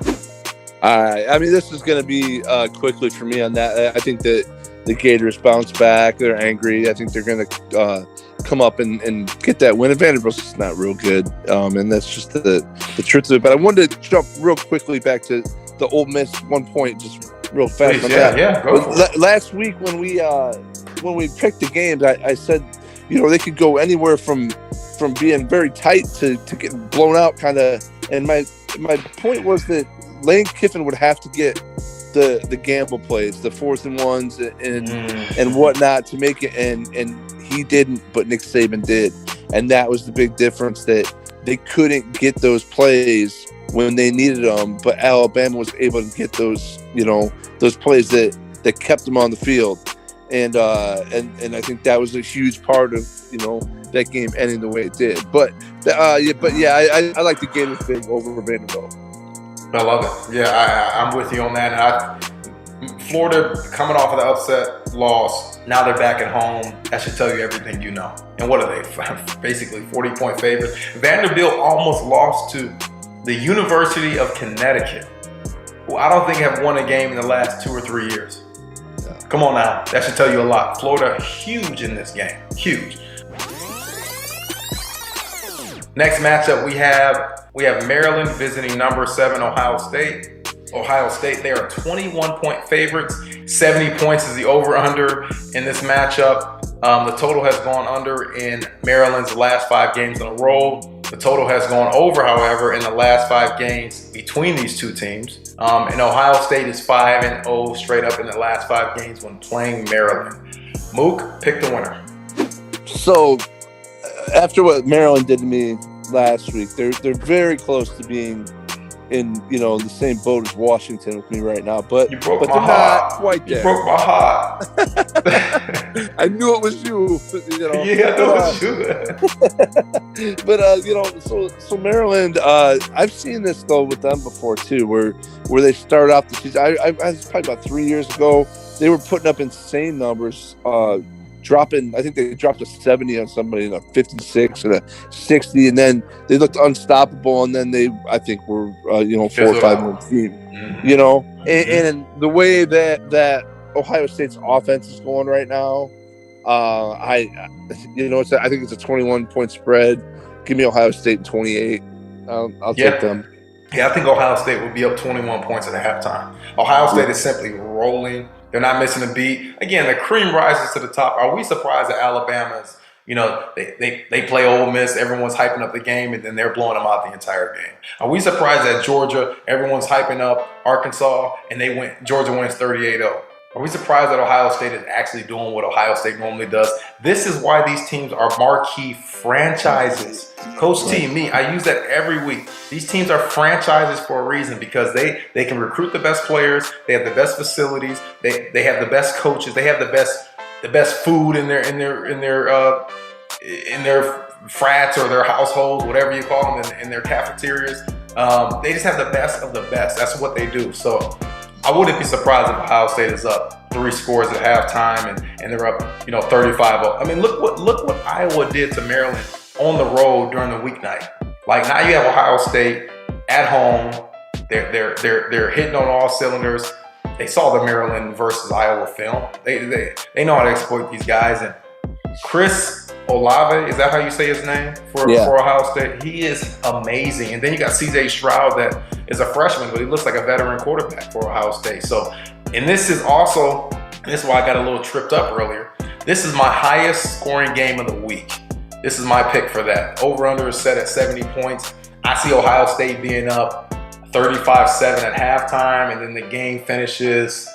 All right. I mean, this is going to be quickly for me on that. I think that the Gators bounce back. They're angry. I think they're going to come up and get that win. And Vanderbilt's just not real good, and that's just the truth of it. But I wanted to jump real quickly back to the Ole Miss 1 point, just real fast. Please, on yeah, that. Yeah, go for it. Last week when we picked the games, I said, they could go anywhere from being very tight to getting blown out, kind of. And my point was that Lane Kiffin would have to get the gamble plays, the 4th and 1s and whatnot to make it, and he didn't, but Nick Saban did, and that was the big difference, that they couldn't get those plays when they needed them, but Alabama was able to get those plays that kept them on the field, and I think that was a huge part of that game ending the way it did. But I like the game is big over Vanderbilt. I love it. Yeah, I'm with you on that. Florida coming off of the upset loss. Now they're back at home. That should tell you everything you know. And what are they? Basically 40-point favorites. Vanderbilt almost lost to the University of Connecticut, who I don't think have won a game in the last 2 or 3 years. Yeah. Come on now. That should tell you a lot. Florida, huge in this game. Huge. Next matchup, we have Maryland visiting number 7 Ohio State. Ohio State, they are 21-point favorites. 70 points is the over-under in this matchup. The total has gone under in Maryland's last 5 games in a row. The total has gone over, however, in the last 5 games between these two teams. And Ohio State is 5-0 straight up in the last 5 games when playing Maryland. Mook, pick the winner. So, after what Maryland did to me last week, they're very close to being in the same boat as Washington with me right now, but they're not quite there. You broke my heart. I knew it was you. Yeah, I know it was you. But so Maryland, I've seen this though with them before too, where they started off the season. I was probably about 3 years ago. They were putting up insane numbers. I think they dropped a 70 on somebody, and a 56 and a 60, and then they looked unstoppable, and then they, I think, were 4 or 5 win team, and the way that Ohio State's offense is going right now, I think it's a 21-point spread. Give me Ohio State in 28. I'll take them. Yeah, I think Ohio State will be up 21 points at halftime. Ohio State is simply rolling. They're not missing a beat. Again, the cream rises to the top. Are we surprised that Alabama's, they play Ole Miss, everyone's hyping up the game, and then they're blowing them out the entire game? Are we surprised that Georgia, everyone's hyping up Arkansas, and Georgia wins 38-0? Are we surprised that Ohio State is actually doing what Ohio State normally does? This is why these teams are marquee franchises. Coach T, I use that every week. These teams are franchises for a reason, because they can recruit the best players, they have the best facilities, they have the best coaches, they have the best food in their frats or their households, whatever you call them, in their cafeterias. They just have the best of the best. That's what they do. So I wouldn't be surprised if Ohio State is up 3 scores at halftime and they're up 35-0. I mean, look what Iowa did to Maryland on the road during the weeknight. Like now you have Ohio State at home. They're hitting on all cylinders. They saw the Maryland versus Iowa film. They know how to exploit these guys. And Chris Olave, is that how you say his name for Ohio State? He is amazing. And then you got CJ Stroud that is a freshman, but he looks like a veteran quarterback for Ohio State. So, and this is why I got a little tripped up earlier. This is my highest scoring game of the week. This is my pick for that. Over-under is set at 70 points. I see Ohio State being up 35-7 at halftime, and then the game finishes.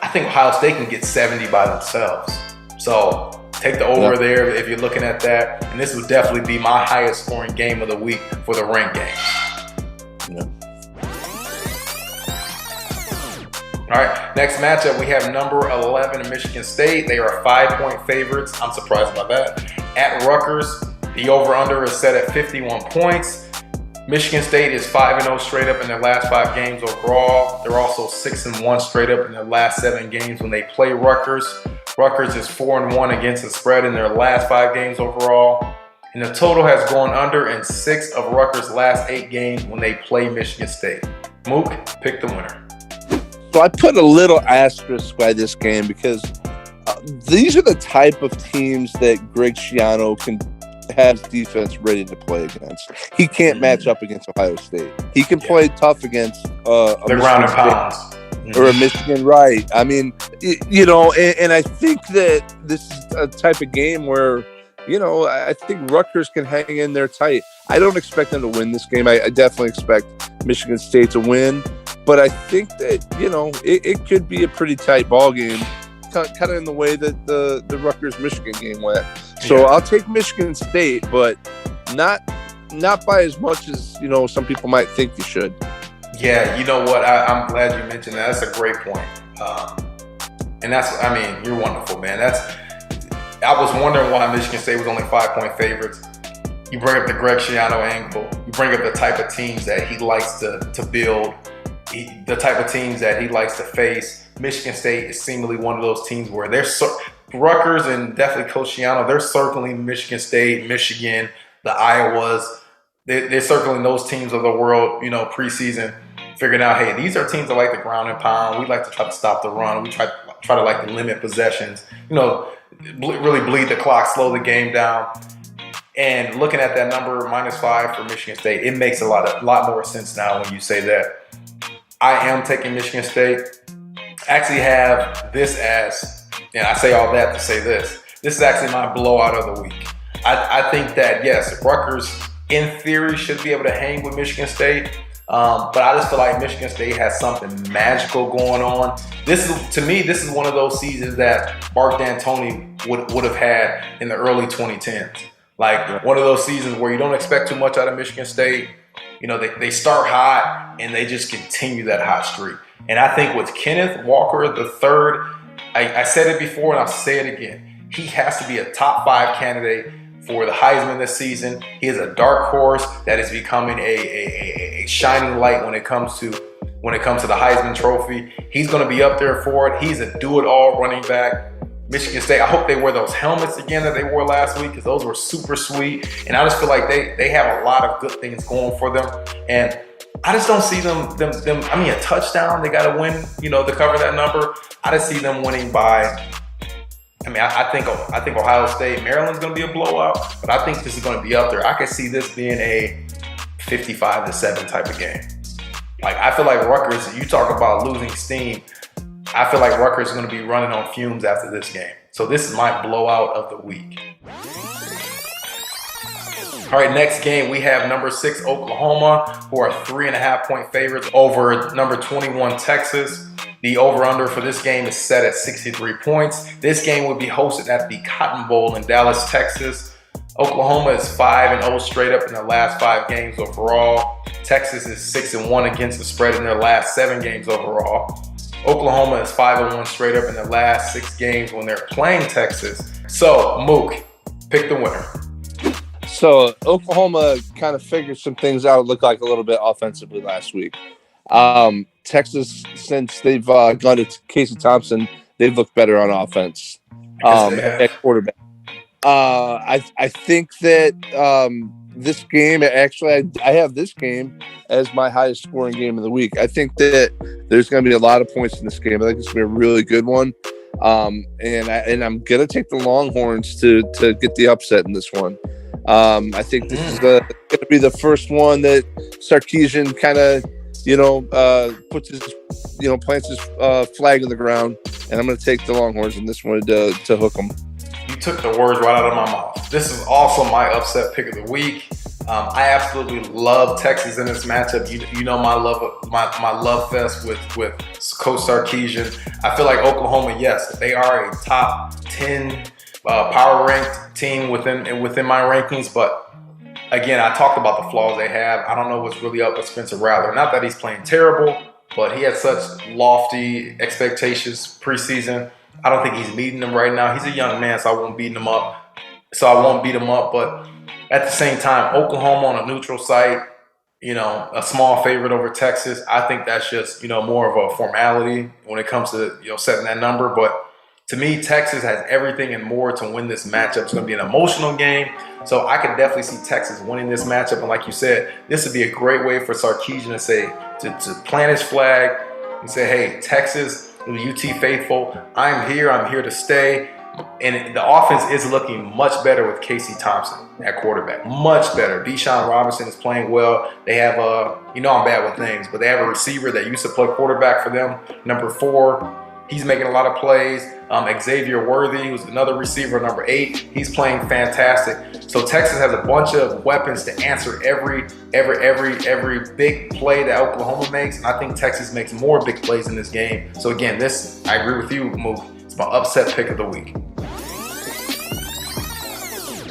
I think Ohio State can get 70 by themselves. So take the over there if you're looking at that. And this would definitely be my highest scoring game of the week for the ranked games. Yeah. All right, next matchup, we have number 11 Michigan State. They are 5-point favorites. I'm surprised by that. At Rutgers, the over-under is set at 51 points. Michigan State is 5-0 straight up in their last 5 games overall. They're also 6-1 straight up in their last 7 games when they play Rutgers. Rutgers is 4-1 against the spread in their last 5 games overall. And the total has gone under in 6 of Rutgers' last 8 games when they play Michigan State. Mook, pick the winner. So I put a little asterisk by this game because these are the type of teams that Greg Schiano can have his defense ready to play against. He can't match up against Ohio State. He can play tough against the ground and pounds. Or a Michigan, right? I mean, and I think that this is a type of game where, I think Rutgers can hang in there tight. I don't expect them to win this game. I definitely expect Michigan State to win. But I think that, it could be a pretty tight ball game, kind of in the way that the Rutgers-Michigan game went. So I'll take Michigan State, but not by as much as, some people might think you should. Yeah, you know what? I'm glad you mentioned that. That's a great point. And you're wonderful, man. I was wondering why Michigan State was only 5-point favorites. You bring up the Greg Schiano angle. You bring up the type of teams that he likes to build. The type of teams that he likes to face. Michigan State is seemingly one of those teams where Rutgers and definitely Coach Schiano, they're circling Michigan State, Michigan, the Iowas. They're circling those teams of the world, preseason, figuring out, hey, these are teams that like the ground and pound. We like to try to stop the run. We try to like to limit possessions, really bleed the clock, slow the game down. And looking at that number, -5 for Michigan State, it makes a lot more sense now when you say that. I am taking Michigan State. I actually have this as, and I say all that to say this. This is actually my blowout of the week. I think that, yes, Rutgers, in theory, should be able to hang with Michigan State. But I just feel like Michigan State has something magical going on. This is one of those seasons that Mark D'Antoni would have had in the early 2010s. Like one of those seasons where you don't expect too much out of Michigan State. They start hot and they just continue that hot streak. And I think with Kenneth Walker III, I said it before and I'll say it again. He has to be a top 5 candidate for the Heisman this season. He is a dark horse that is becoming a shining light when it comes to the Heisman Trophy. He's going to be up there for it. He's a do-it-all running back. Michigan State, I hope they wear those helmets again that they wore last week because those were super sweet. And I just feel like they have a lot of good things going for them. And I just don't see them a touchdown, they got to win, to cover that number. I just see them winning by, I think Ohio State, Maryland's going to be a blowout, but I think this is going to be up there. I could see this being a 55-7 type of game. Like, I feel like Rutgers, you talk about losing steam, I feel like Rutgers is going to be running on fumes after this game. So this is my blowout of the week. All right, next game, we have number 6 Oklahoma, who are 3.5-point favorites over number 21 Texas. The over-under for this game is set at 63 points. This game will be hosted at the Cotton Bowl in Dallas, Texas. Oklahoma is 5-0 straight up in their last 5 games overall. Texas is 6-1 against the spread in their last 7 games overall. Oklahoma is 5-1 straight up in their last 6 games when they're playing Texas. So, Mook, pick the winner. So, Oklahoma kind of figured some things out. It looked like a little bit offensively last week. Texas, since they've gone to Casey Thompson, they've looked better on offense at quarterback. I think that this game, actually, I have this game as my highest scoring game of the week. I think that there's going to be a lot of points in this game. I think it's going to be a really good one. And I'm going to take the Longhorns to get the upset in this one. I think this is going to be the first one that Sarkisian kind of, puts his, plants his flag in the ground. And I'm going to take the Longhorns in this one to hook them. You took the words right out of my mouth. This is also my upset pick of the week. I absolutely love Texas in this matchup. You know my love fest with Coach Sarkisian. I feel like Oklahoma, yes, they are a top 10 power ranked team within my rankings. But again, I talked about the flaws they have. I don't know what's really up with Spencer Rattler. Not that he's playing terrible, but he had such lofty expectations preseason. I don't think he's meeting them right now. He's a young man, so I won't beat him up. But at the same time, Oklahoma on a neutral site, a small favorite over Texas. I think that's just, more of a formality when it comes to, setting that number. But to me, Texas has everything and more to win this matchup. It's going to be an emotional game. So I could definitely see Texas winning this matchup. And like you said, this would be a great way for Sarkisian to say, to plant his flag and say, hey, Texas, the UT faithful, I'm here to stay. And the offense is looking much better with Casey Thompson at quarterback. Much better. Deshaun Robinson is playing well. They have I'm bad with names, but they have a receiver that used to play quarterback for them, number 4. He's making a lot of plays. Xavier Worthy, who's another receiver, number 8. He's playing fantastic. So Texas has a bunch of weapons to answer every big play that Oklahoma makes. And I think Texas makes more big plays in this game. So again, I agree with you, Mook. It's my upset pick of the week.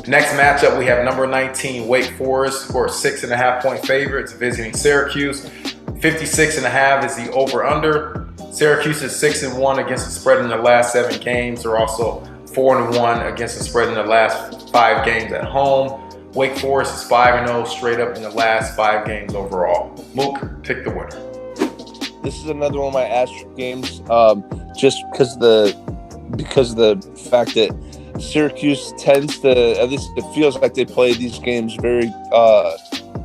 Next matchup, we have number 19, Wake Forest, who are 6.5-point favorites, visiting Syracuse. 56.5 is the over-under. Syracuse is 6-1 against the spread in their last 7 games. They're also 4-1 against the spread in their last 5 games at home. Wake Forest is 5-0 straight up in the last 5 games overall. Mook, pick the winner. This is another one of my asterisk games, just because of the fact that Syracuse tends to, at least it feels like they play these games very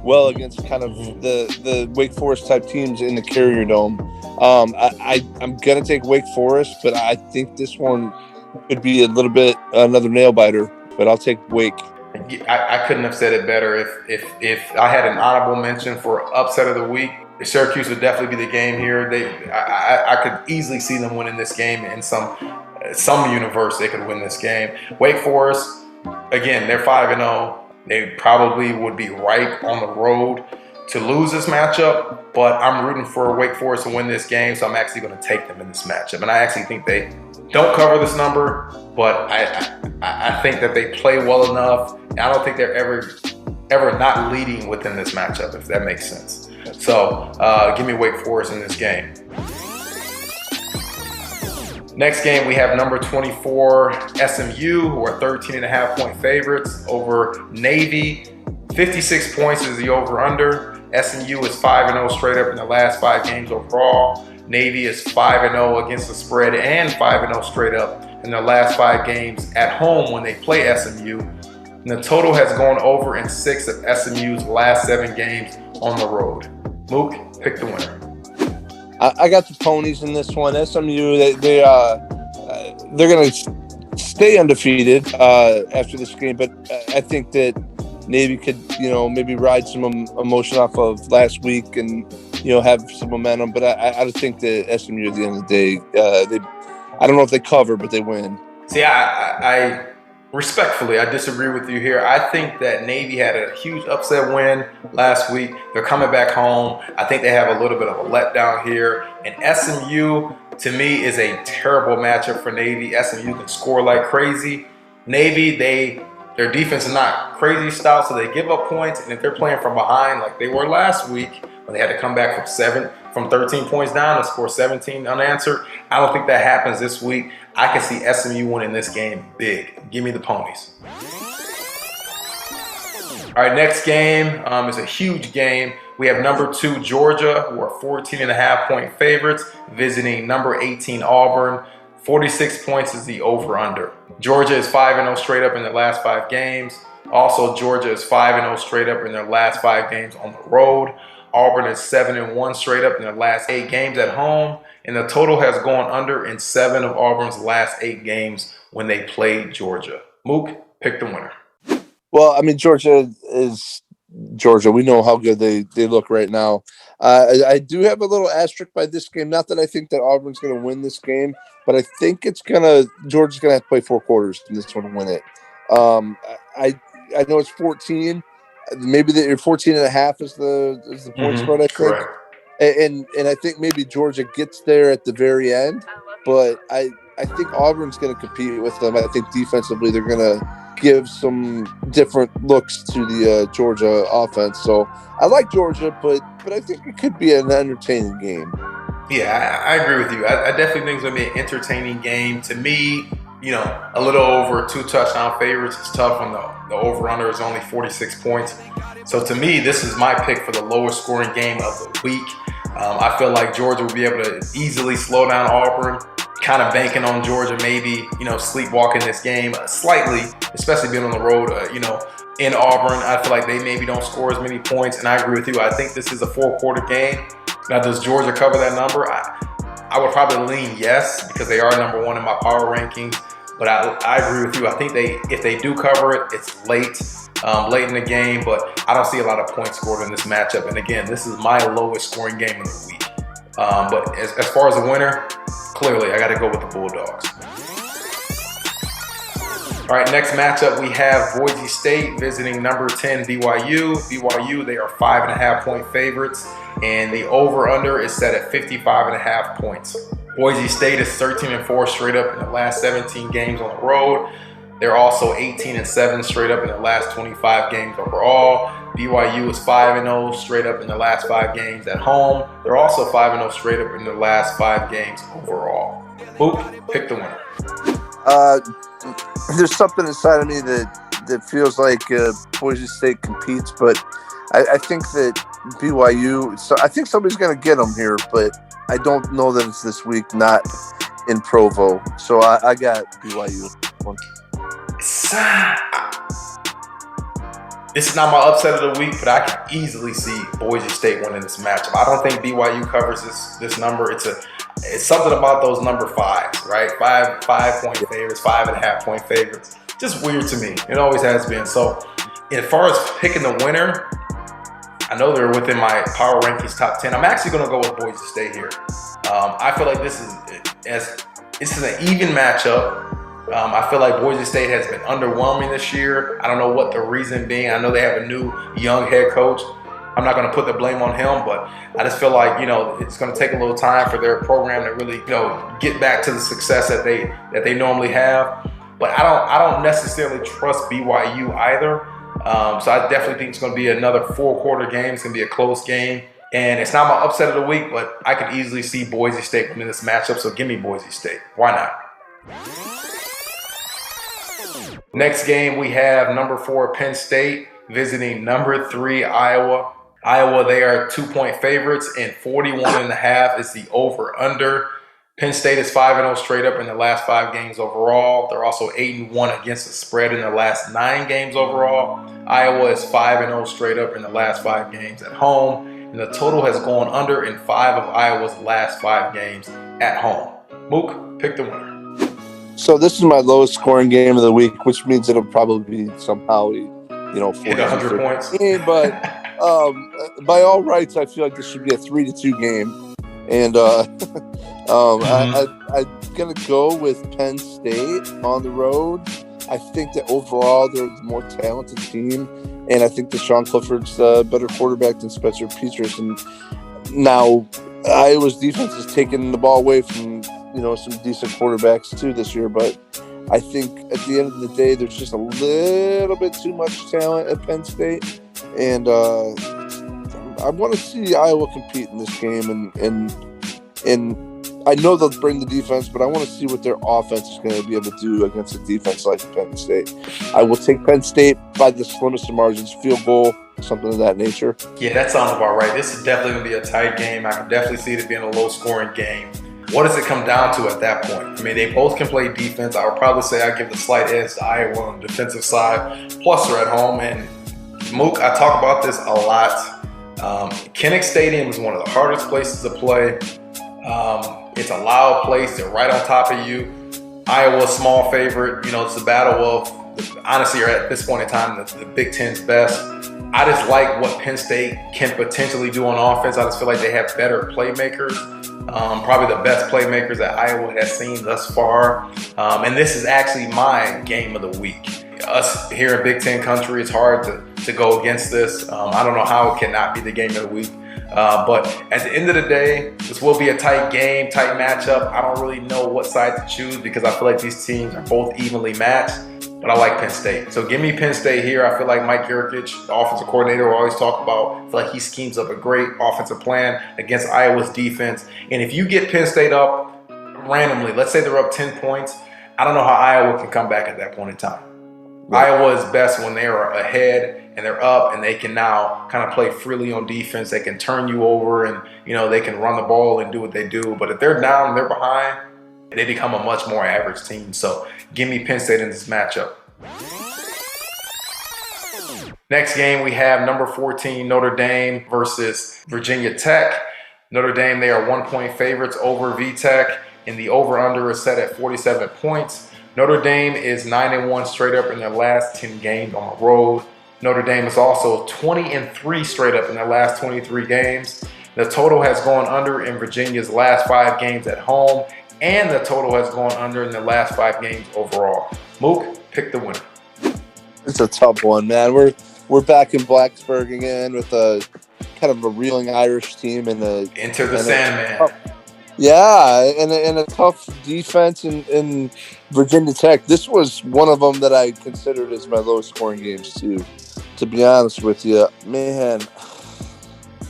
well against kind of the Wake Forest type teams in the Carrier Dome. I'm gonna take Wake Forest, but I think this one could be a little bit another nail biter. But I'll take Wake. I couldn't have said it better. If I had an honorable mention for upset of the week, Syracuse would definitely be the game here. I could easily see them winning this game in some universe. They could win this game. Wake Forest, again, they're 5-0. They probably would be right on the road to lose this matchup, but I'm rooting for Wake Forest to win this game, so I'm actually going to take them in this matchup. And I actually think they don't cover this number, but I think that they play well enough. And I don't think they're ever not leading within this matchup, if that makes sense. So give me Wake Forest in this game. Next game, we have number 24, SMU, who are 13.5-point favorites over Navy. 56 points is the over-under. SMU is 5-0 straight up in the last 5 games overall. Navy is 5-0 against the spread and 5-0 straight up in their last 5 games at home when they play SMU. And the total has gone over in 6 of SMU's last 7 games on the road. Mook, pick the winner. I got the ponies in this one. SMU, they're going to stay undefeated after this game, but I think that Navy could, maybe ride some emotion off of last week and, have some momentum. But I think that SMU at the end of the day, I don't know if they cover, but they win. See, I respectfully, I disagree with you here. I think that Navy had a huge upset win last week. They're coming back home. I think they have a little bit of a letdown here. And SMU, to me, is a terrible matchup for Navy. SMU can score like crazy. Navy, their defense is not crazy style, so they give up points. And if they're playing from behind like they were last week, when they had to come back from 13 points down and score 17 unanswered, I don't think that happens this week. I can see SMU winning this game big. Give me the ponies. All right, next game is a huge game. We have number 2 Georgia, who are 14.5-point favorites, visiting number 18 Auburn. 46 points is the over-under. Georgia is 5-0 straight up in the last 5 games. Also, Georgia is 5-0 straight up in their last 5 games on the road. Auburn is 7-1 straight up in their last 8 games at home. And the total has gone under in 7 of Auburn's last 8 games when they played Georgia. Mook, pick the winner. Well, I mean, Georgia is Georgia. We know how good they look right now. I do have a little asterisk by this game. Not that I think that Auburn's going to win this game, but I think Georgia's going to have to play 4 quarters in this one to win it. I know it's 14. Maybe 14 and a half is the point spread, I think. Correct. And I think maybe Georgia gets there at the very end, but I think Auburn's going to compete with them. I think defensively they're going to give some different looks to the Georgia offense. So I like Georgia, but I think it could be an entertaining game. Yeah, I agree with you. I definitely think it's going to be an entertaining game. To me, a little over 2 touchdown favorites. It's tough when the over-under is only 46 points. So to me, this is my pick for the lowest scoring game of the week. I feel like Georgia will be able to easily slow down Auburn, kind of banking on Georgia maybe, sleepwalking this game slightly, especially being on the road, in Auburn. I feel like they maybe don't score as many points, and I agree with you. I think this is a 4-quarter game. Now, does Georgia cover that number? I would probably lean yes, because they are number 1 in my power rankings. But I agree with you. I think if they do cover it, it's late in the game. But I don't see a lot of points scored in this matchup. And again, this is my lowest scoring game of the week. But as far as the winner, clearly I got to go with the Bulldogs. All right, next matchup we have Boise State visiting number 10 BYU. BYU, they are 5.5-point favorites, and the over/under is set at 55.5 points. Boise State is 13-4 straight up in the last 17 games on the road. They're also 18-7 straight up in the last 25 games overall. BYU is 5-0 straight up in the last 5 games at home. They're also 5-0 straight up in the last 5 games overall. Mook, pick the winner. There's something inside of me that feels like Boise State competes, but I think that BYU. So I think somebody's going to get them here, but I don't know that it's this week, not in Provo. So I got BYU. This is not my upset of the week, but I can easily see Boise State winning this matchup. I don't think BYU covers this number. It's something about those number 5s, right? 5-point favorites, 5.5-point favorites. Just weird to me. It always has been. So as far as picking the winner, I know they're within my power rankings top 10. I'm actually going to go with Boise State here. I feel like this is an even matchup. I feel like Boise State has been underwhelming this year. I don't know what the reason being. I know they have a new young head coach. I'm not going to put the blame on him, but I just feel like, it's going to take a little time for their program to really, get back to the success that they normally have. But I don't necessarily trust BYU either. So I definitely think it's going to be another 4-quarter game. It's going to be a close game. And it's not my upset of the week, but I could easily see Boise State winning this matchup. So give me Boise State. Why not? Next game, we have number 4 Penn State visiting number 3 Iowa. Iowa, they are 2-point favorites, and 41.5 is the over/under. Penn State is 5-0 straight up in the last 5 games overall. They're also 8-1 against the spread in their last 9 games overall. Iowa is 5-0 straight up in the last 5 games at home, and the total has gone under in 5 of Iowa's last 5 games at home. Mook, pick the winner. So this is my lowest scoring game of the week, which means it'll probably be somehow, 100 points. Game, but by all rights, I feel like this should be a 3-2 game, and I'm gonna go with Penn State on the road. I think that overall they're the more talented team, and I think that Sean Clifford's a better quarterback than Spencer Petras. And now Iowa's defense is taking the ball away from some decent quarterbacks too this year, but I think at the end of the day, there's just a little bit too much talent at Penn State, and I want to see Iowa compete in this game, and I know they'll bring the defense, but I want to see what their offense is going to be able to do against a defense like Penn State. I will take Penn State by the slimmest of margins, field goal, something of that nature. Yeah, that sounds about right. This is definitely going to be a tight game. I can definitely see it being a low-scoring game. What does it come down to at that point? I mean, they both can play defense. I would probably say I give the slight edge to Iowa on the defensive side. Plus, they're at home. And Mook, I talk about this a lot. Kinnick Stadium is one of the hardest places to play. It's a loud place. They're right on top of you. Iowa's small favorite. You know, it's the battle of, honestly, at this point in time, the Big Ten's best. I just like what Penn State can potentially do on offense. I just feel like they have better playmakers. Probably the best playmakers that Iowa has seen thus far. And this is actually my game of the week. Us here in Big Ten country, it's hard to go against this. I don't know how it cannot be the game of the week. But at the end of the day, this will be a tight game, tight matchup. I don't really know what side to choose because I feel like these teams are both evenly matched. But I like Penn State. So give me Penn State here. I feel like Mike Yurcich, the offensive coordinator, will always talk about, I feel like he schemes up a great offensive plan against Iowa's defense. And if you get Penn State up randomly, let's say they're up 10 points, I don't know how Iowa can come back at that point in time. Right. Iowa is best when they are ahead and they're up and they can now kind of play freely on defense. They can turn you over and, you know, they can run the ball and do what they do. But if they're down and they're behind, they become a much more average team. So give me Penn State in this matchup. Next game, we have number 14 Notre Dame versus Virginia Tech. Notre Dame, they are 1-point favorites over VTech, and the over-under is set at 47 points. Notre Dame is 9-1 straight up in their last 10 games on the road. Notre Dame is also 20-3 straight up in their last 23 games. The total has gone under in Virginia's last 5 games at home, and the total has gone under in the last 5 games overall. Mook, pick the winner. It's a tough one, man. We're back in Blacksburg again with a kind of a reeling Irish team and Enter the Sandman. And a tough defense in Virginia Tech. This was one of them that I considered as my lowest scoring games too. To be honest with you, man.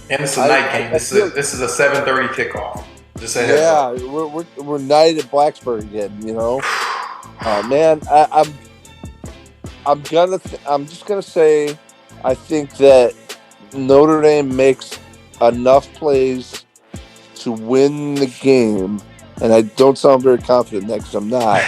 And it's a night game. This is a 7:30 kickoff. Just a heads up. We're night at Blacksburg again. You know, man. I'm just gonna say, I think that Notre Dame makes enough plays to win the game, and I don't sound very confident in that because I'm not.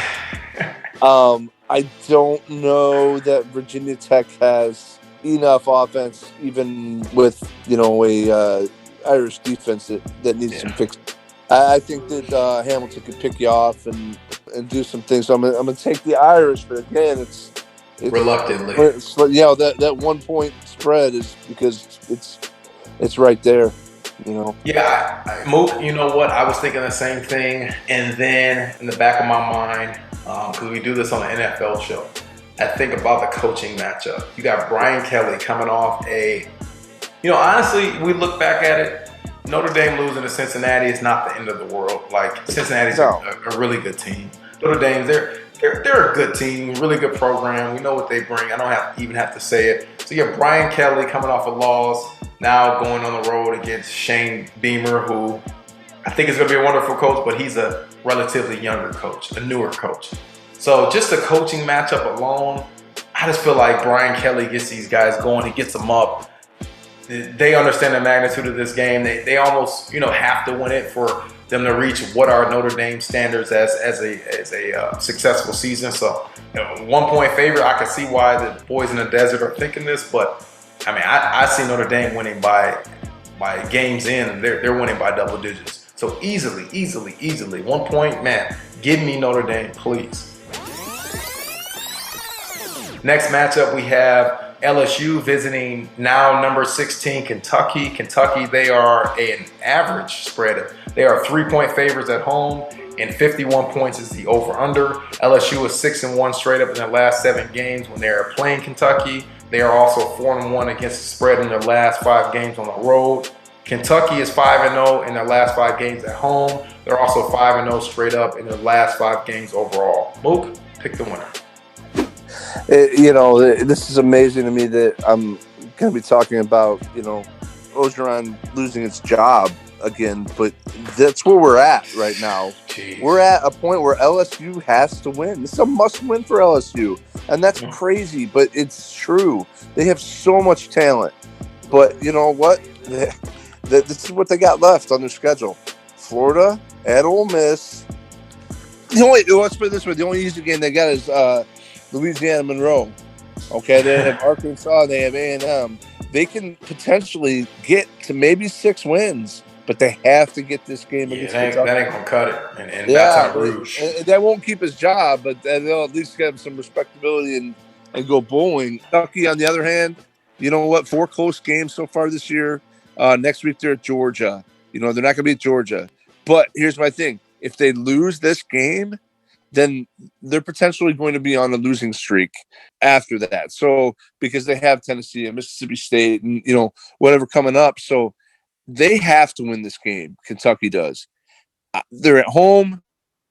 I don't know that Virginia Tech has enough offense, even with a Irish defense that needs some fix. I think that Hamilton could pick you off and do some things. So I'm gonna take the Irish, but again, it's reluctantly. That 1 point spread is because it's right there. You know. Yeah, Mook, you know what? I was thinking the same thing, and then in the back of my mind, because we do this on the NFL show, I think about the coaching matchup. You got Brian Kelly coming off honestly, we look back at it. Notre Dame losing to Cincinnati is not the end of the world. Like, Cincinnati's a really good team. Notre Dame, they're a good team, really good program. We know what they bring. I don't even have to say it. So you have Brian Kelly coming off a loss, now going on the road against Shane Beamer, who I think is going to be a wonderful coach, but he's a relatively younger coach, a newer coach. So just the coaching matchup alone, I just feel like Brian Kelly gets these guys going. He gets them up. They understand the magnitude of this game. They almost have to win it for them to reach what are Notre Dame standards as a successful season. So 1 point favorite. I can see why the boys in the desert are thinking this, but I mean I see Notre Dame winning by games in. They're winning by double digits. So easily 1 point. Man, give me Notre Dame, please. Next matchup, we have LSU visiting now number 16 Kentucky. Kentucky, they are an average spread. They are 3 point favorites at home, and 51 points is the over-under. LSU is 6-1 straight up in their last 7 games when they are playing Kentucky. They are also 4-1 against the spread in their last 5 games on the road. Kentucky is 5-0 in their last 5 games at home. They're also 5-0 straight up in their last 5 games overall. Mook, pick the winner. This is amazing to me that I'm going to be talking about, Orgeron losing its job again, but that's where we're at right now. Jeez. We're at a point where LSU has to win. This is a must-win for LSU, and that's crazy, but it's true. They have so much talent, but you know what? This is what they got left on their schedule. Florida, at Ole Miss. Let's put it this way: the only easy game they got is Louisiana Monroe. Okay, they have Arkansas, they have A&M. They can potentially get to maybe 6 wins, but they have to get this game against Kentucky. That ain't gonna cut it, and Baton Rouge. And that won't keep his job, but they'll at least have some respectability and go bowling. Kentucky, on the other hand, you know what? 4 close games so far this year. Next week they're at Georgia. They're not going to be at Georgia. But here's my thing: if they lose this game, then they're potentially going to be on a losing streak after that. So because they have Tennessee and Mississippi State and whatever coming up, so they have to win this game. Kentucky does. They're at home.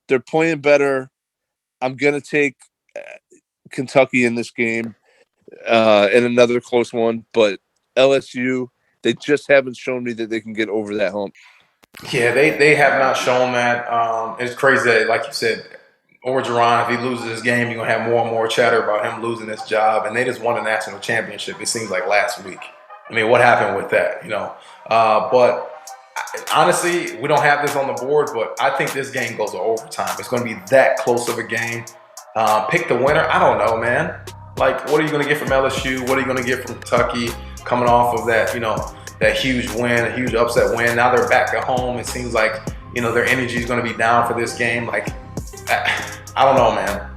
They're playing better. I'm going to take Kentucky in this game and another close one. But LSU, they just haven't shown me that they can get over that hump. Yeah, they have not shown that. It's crazy that, like you said, Orgeron, if he loses this game, you're going to have more and more chatter about him losing his job. And they just won a national championship, it seems like, last week. I mean, what happened with that, But honestly, we don't have this on the board, but I think this game goes to overtime. It's going to be that close of a game. Pick the winner. I don't know, man. Like, what are you going to get from LSU? What are you going to get from Kentucky coming off of that, that huge win, a huge upset win? Now they're back at home. It seems like, their energy is going to be down for this game. Like, I don't know, man.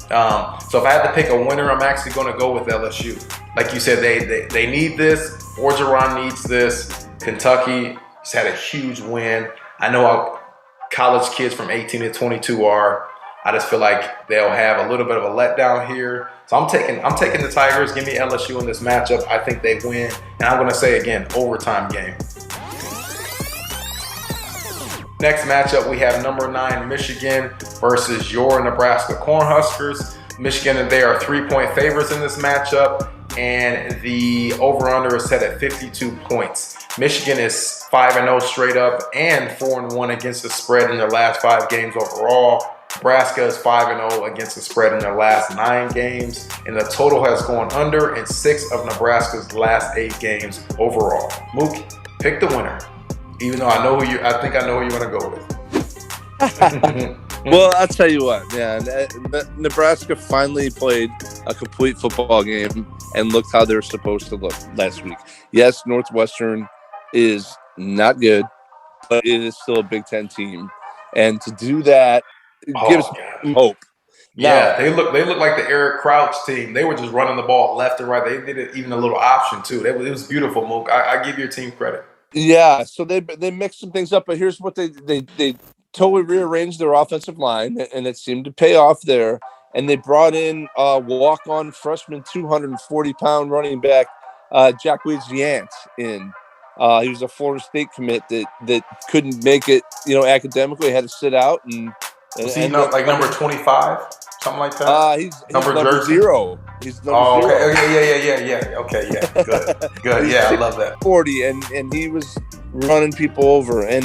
So if I had to pick a winner, I'm actually going to go with LSU. Like you said, they need this. Orgeron needs this. Kentucky has had a huge win. I know how college kids from 18 to 22 are. I just feel like they'll have a little bit of a letdown here. So I'm taking the Tigers. Give me LSU in this matchup. I think they win. And I'm going to say again, overtime game. Next matchup, we have number 9 Michigan versus your Nebraska Cornhuskers. Michigan and they are 3-point favorites in this matchup, and the over/under is set at 52 points. Michigan is 5-0 straight up and 4-1 against the spread in their last 5 games overall. Nebraska is 5-0 against the spread in their last 9 games, and the total has gone under in 6 of Nebraska's last 8 games overall. Mook, pick the winner. Even though I think I know who you're going to go with. Well, I'll tell you what, man. Nebraska finally played a complete football game and looked how they're supposed to look last week. Yes, Northwestern is not good, but it is still a Big Ten team. And to do that gives them hope. Yeah, they look like the Eric Crouch team. They were just running the ball left and right. They did it even a little option, too. It was beautiful, Mook. I give your team credit. Yeah, so they mixed some things up, but here's what they totally rearranged their offensive line, and it seemed to pay off there. And they brought in walk-on freshman 240-pound running back Jack Yant in. He was a Florida State commit that couldn't make it, academically, had to sit out. And was he like number 25, something like that? He's number 0. He's number 0. Okay. Yeah. Okay, yeah. Good. Yeah, I love that. 40, and he was running people over, and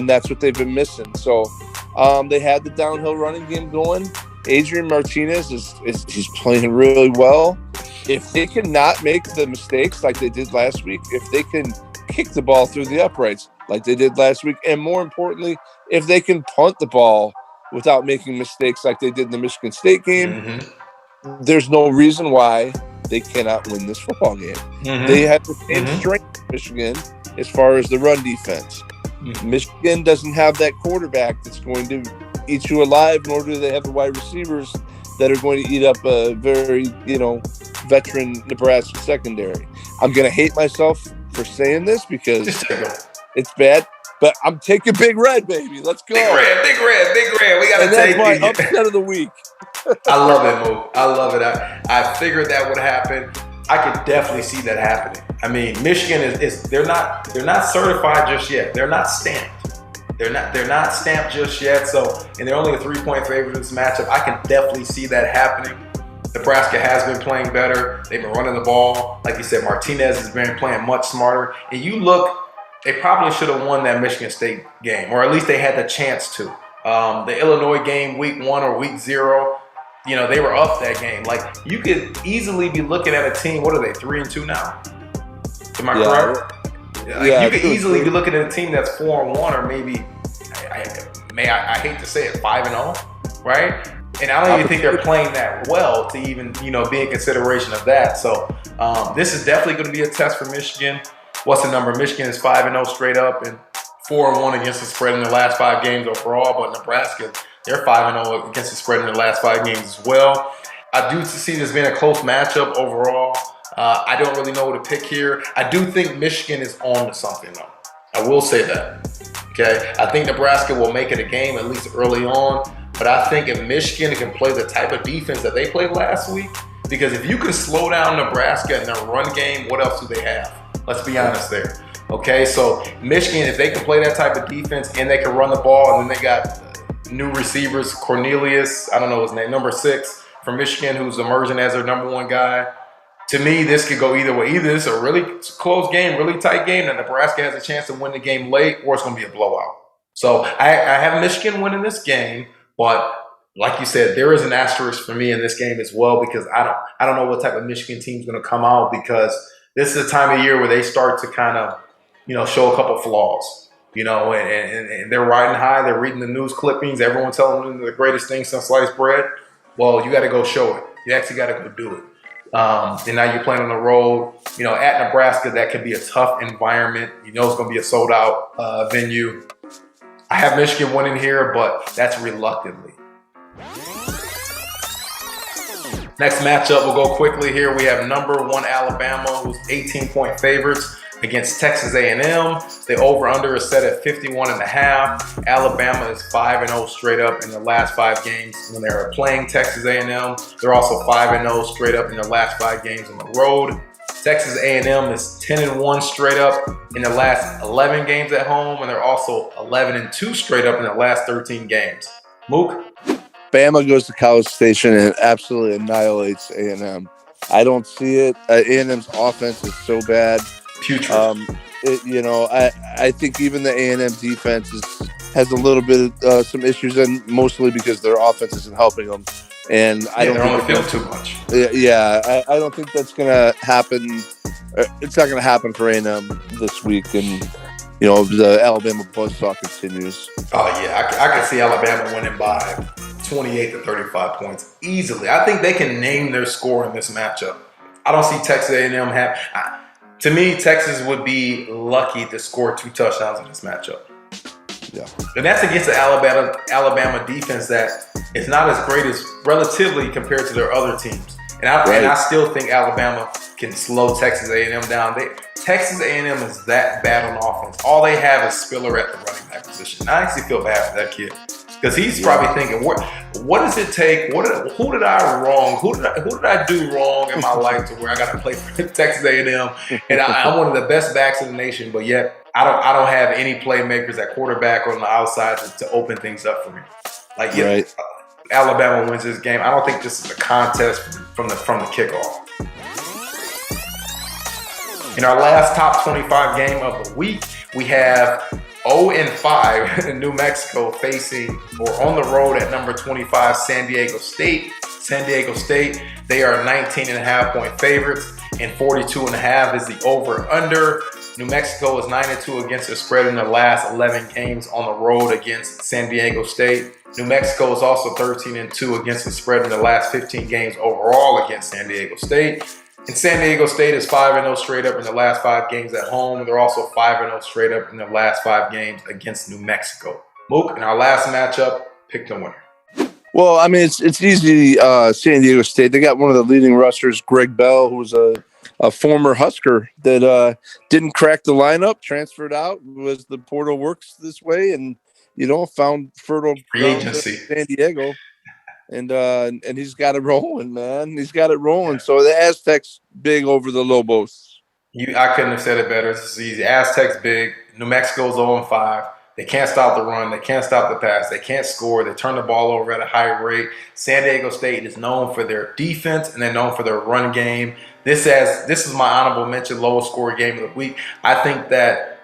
that's what they've been missing. So they had the downhill running game going. Adrian Martinez he's playing really well. If they can not make the mistakes like they did last week, if they can kick the ball through the uprights like they did last week, and more importantly, if they can punt the ball without making mistakes like they did in the Michigan State game, there's no reason why they cannot win this football game. They have the same strength in Michigan as far as the run defense. Michigan doesn't have that quarterback that's going to eat you alive, nor do they have the wide receivers that are going to eat up a very, veteran Nebraska secondary. I'm going to hate myself for saying this because it's bad. But I'm taking Big Red, baby. Let's go. Big Red. We got to take it. That's my upset of the week. I love it, Mook. I love it. I figured that would happen. I could definitely see that happening. I mean, Michigan is they're not certified just yet. They're not stamped. They're not stamped just yet. So, and they're only a 3-point favorite in this matchup. I can definitely see that happening. Nebraska has been playing better. They've been running the ball. Like you said, Martinez has been playing much smarter. And you look, they probably should have won that Michigan State game, or at least they had the chance to. The Illinois game, week 1 or week 0, they were up that game. Like, you could easily be looking at a team. What are they, 3-2 now? Am I correct? You could easily be looking at a team that's 4-1, or I hate to say it, 5-0, right? And I don't even think they're playing that well to even, be in consideration of that. So this is definitely going to be a test for Michigan. What's the number? Michigan is 5-0 straight up and 4-1 against the spread in the last 5 games overall. But Nebraska, they're 5-0 against the spread in the last 5 games as well. I do see this being a close matchup overall. I don't really know what to pick here. I do think Michigan is on to something, though. I will say that. Okay, I think Nebraska will make it a game, at least early on. But I think if Michigan can play the type of defense that they played last week, because if you can slow down Nebraska in their run game, what else do they have? Let's be honest there. Okay, so Michigan, if they can play that type of defense and they can run the ball, and then they got new receivers, Cornelius, I don't know his name, number 6 from Michigan, who's emerging as their number 1 guy. To me, this could go either way. Either it's a really close game, really tight game that Nebraska has a chance to win the game late, or it's going to be a blowout. So I have Michigan winning this game, but like you said, there is an asterisk for me in this game as well, because I don't know what type of Michigan team is going to come out, because this is a time of year where they start to kind of, show a couple flaws, and they're riding high. They're reading the news clippings. Everyone telling them they're the greatest thing since sliced bread. Well, you got to go show it. You actually got to go do it. And now you're playing on the road, at Nebraska. That could be a tough environment. It's going to be a sold out venue. I have Michigan winning here, but that's reluctantly. Next matchup, we'll go quickly here. We have number 1 Alabama, who's 18-point favorites against Texas A&M. The over-under is set at 51.5. Alabama is 5-0 straight up in the last 5 games when they were playing Texas A&M. They're also 5-0 straight up in their last 5 games on the road. Texas A&M is 10-1 straight up in the last 11 games at home, and they're also 11-2 straight up in the last 13 games. Mook? Bama goes to College Station and absolutely annihilates A&M. I don't see it. A&M's offense is so bad. Putrid. I think even the A&M defense has a little bit of some issues, and mostly because their offense isn't helping them. And I don't they're on the field too much. Yeah, I don't think that's gonna happen. It's not gonna happen for A&M this week, and the Alabama buzzsaw continues. Oh yeah, I can see Alabama winning by 28 to 35 points easily. I think they can name their score in this matchup. I don't see Texas A&M have. To me, Texas would be lucky to score 2 touchdowns in this matchup. Yeah, and that's against the Alabama defense that is not as great as relatively compared to their other teams. And I still think Alabama can slow Texas A&M down. Texas A&M is that bad on offense. All they have is Spiller at the running back position. I actually feel bad for that kid, because he's probably thinking, what does it take? Who did I wrong? Who did I do wrong in my life to where I got to play for Texas A&M? And I'm one of the best backs in the nation, but yet I don't have any playmakers at quarterback or on the outside to open things up for me. Alabama wins this game. I don't think this is a contest from the kickoff. In our last top 25 game of the week, we have 0-5 in New Mexico facing or on the road at number 25 San Diego State. San Diego State, they are 19.5-point favorites, and 42.5 is the over-under. New Mexico is 9-2 against the spread in the last 11 games on the road against San Diego State. New Mexico is also 13-2 against the spread in the last 15 games overall against San Diego State. And San Diego State is 5-0 straight up in the last 5 games at home. They're also 5-0 straight up in the last 5 games against New Mexico. Mook, in our last matchup, pick the winner. Well, I mean, it's easy. San Diego State, they got one of the leading rushers, Greg Bell, who was a former Husker that didn't crack the lineup, transferred out, was the portal works this way, and found fertile ground in San Diego. And he's got it rolling, man. He's got it rolling. Yeah. So the Aztecs big over the Lobos. I couldn't have said it better. This is easy. Aztecs big. New Mexico's 0-5. They can't stop the run. They can't stop the pass. They can't score. They turn the ball over at a high rate. San Diego State is known for their defense, and they're known for their run game. This is my honorable mention, lowest scoring game of the week. I think that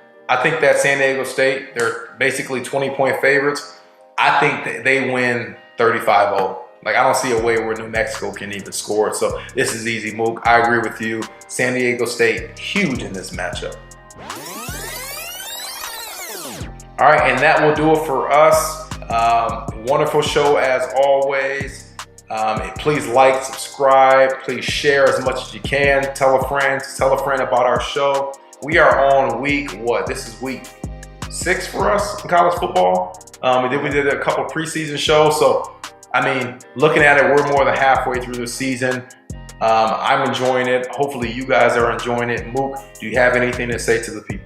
San Diego State, they're basically 20-point favorites. I think that they win 35-0. I don't see a way where New Mexico can even score. So this is easy, Mook. I agree with you. San Diego State, huge in this matchup. All right, and that will do it for us. Wonderful show as always. Please like, subscribe, please share as much as you can. Tell a friend about our show. We are on this is week 6 for us in college football. We did a couple preseason shows. So, I mean, looking at it, we're more than halfway through the season. I'm enjoying it. Hopefully you guys are enjoying it. Mook, do you have anything to say to the people?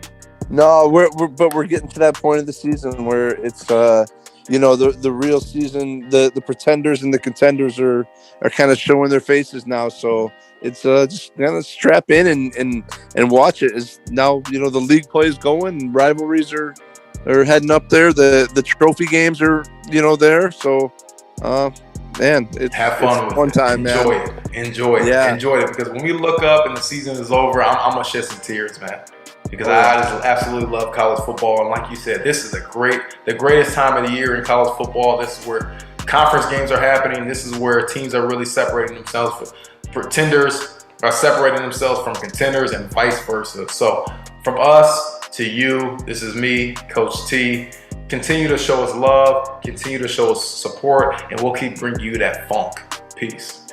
No, we're getting to that point of the season where it's the real season, the pretenders and the contenders are kind of showing their faces now. So it's just kind of strap in and watch it. As now the league play is going, and rivalries are heading up there. The trophy games are there. So man, have fun with one it. time, Enjoy man. Enjoy it, because when we look up and the season is over, I'm gonna shed some tears, man. Because I just absolutely love college football. And like you said, this is the greatest time of the year in college football. This is where conference games are happening. This is where teams are really separating themselves. Pretenders are separating themselves from contenders and vice versa. So from us to you, this is me, Coach T. Continue to show us love. Continue to show us support. And we'll keep bringing you that funk. Peace.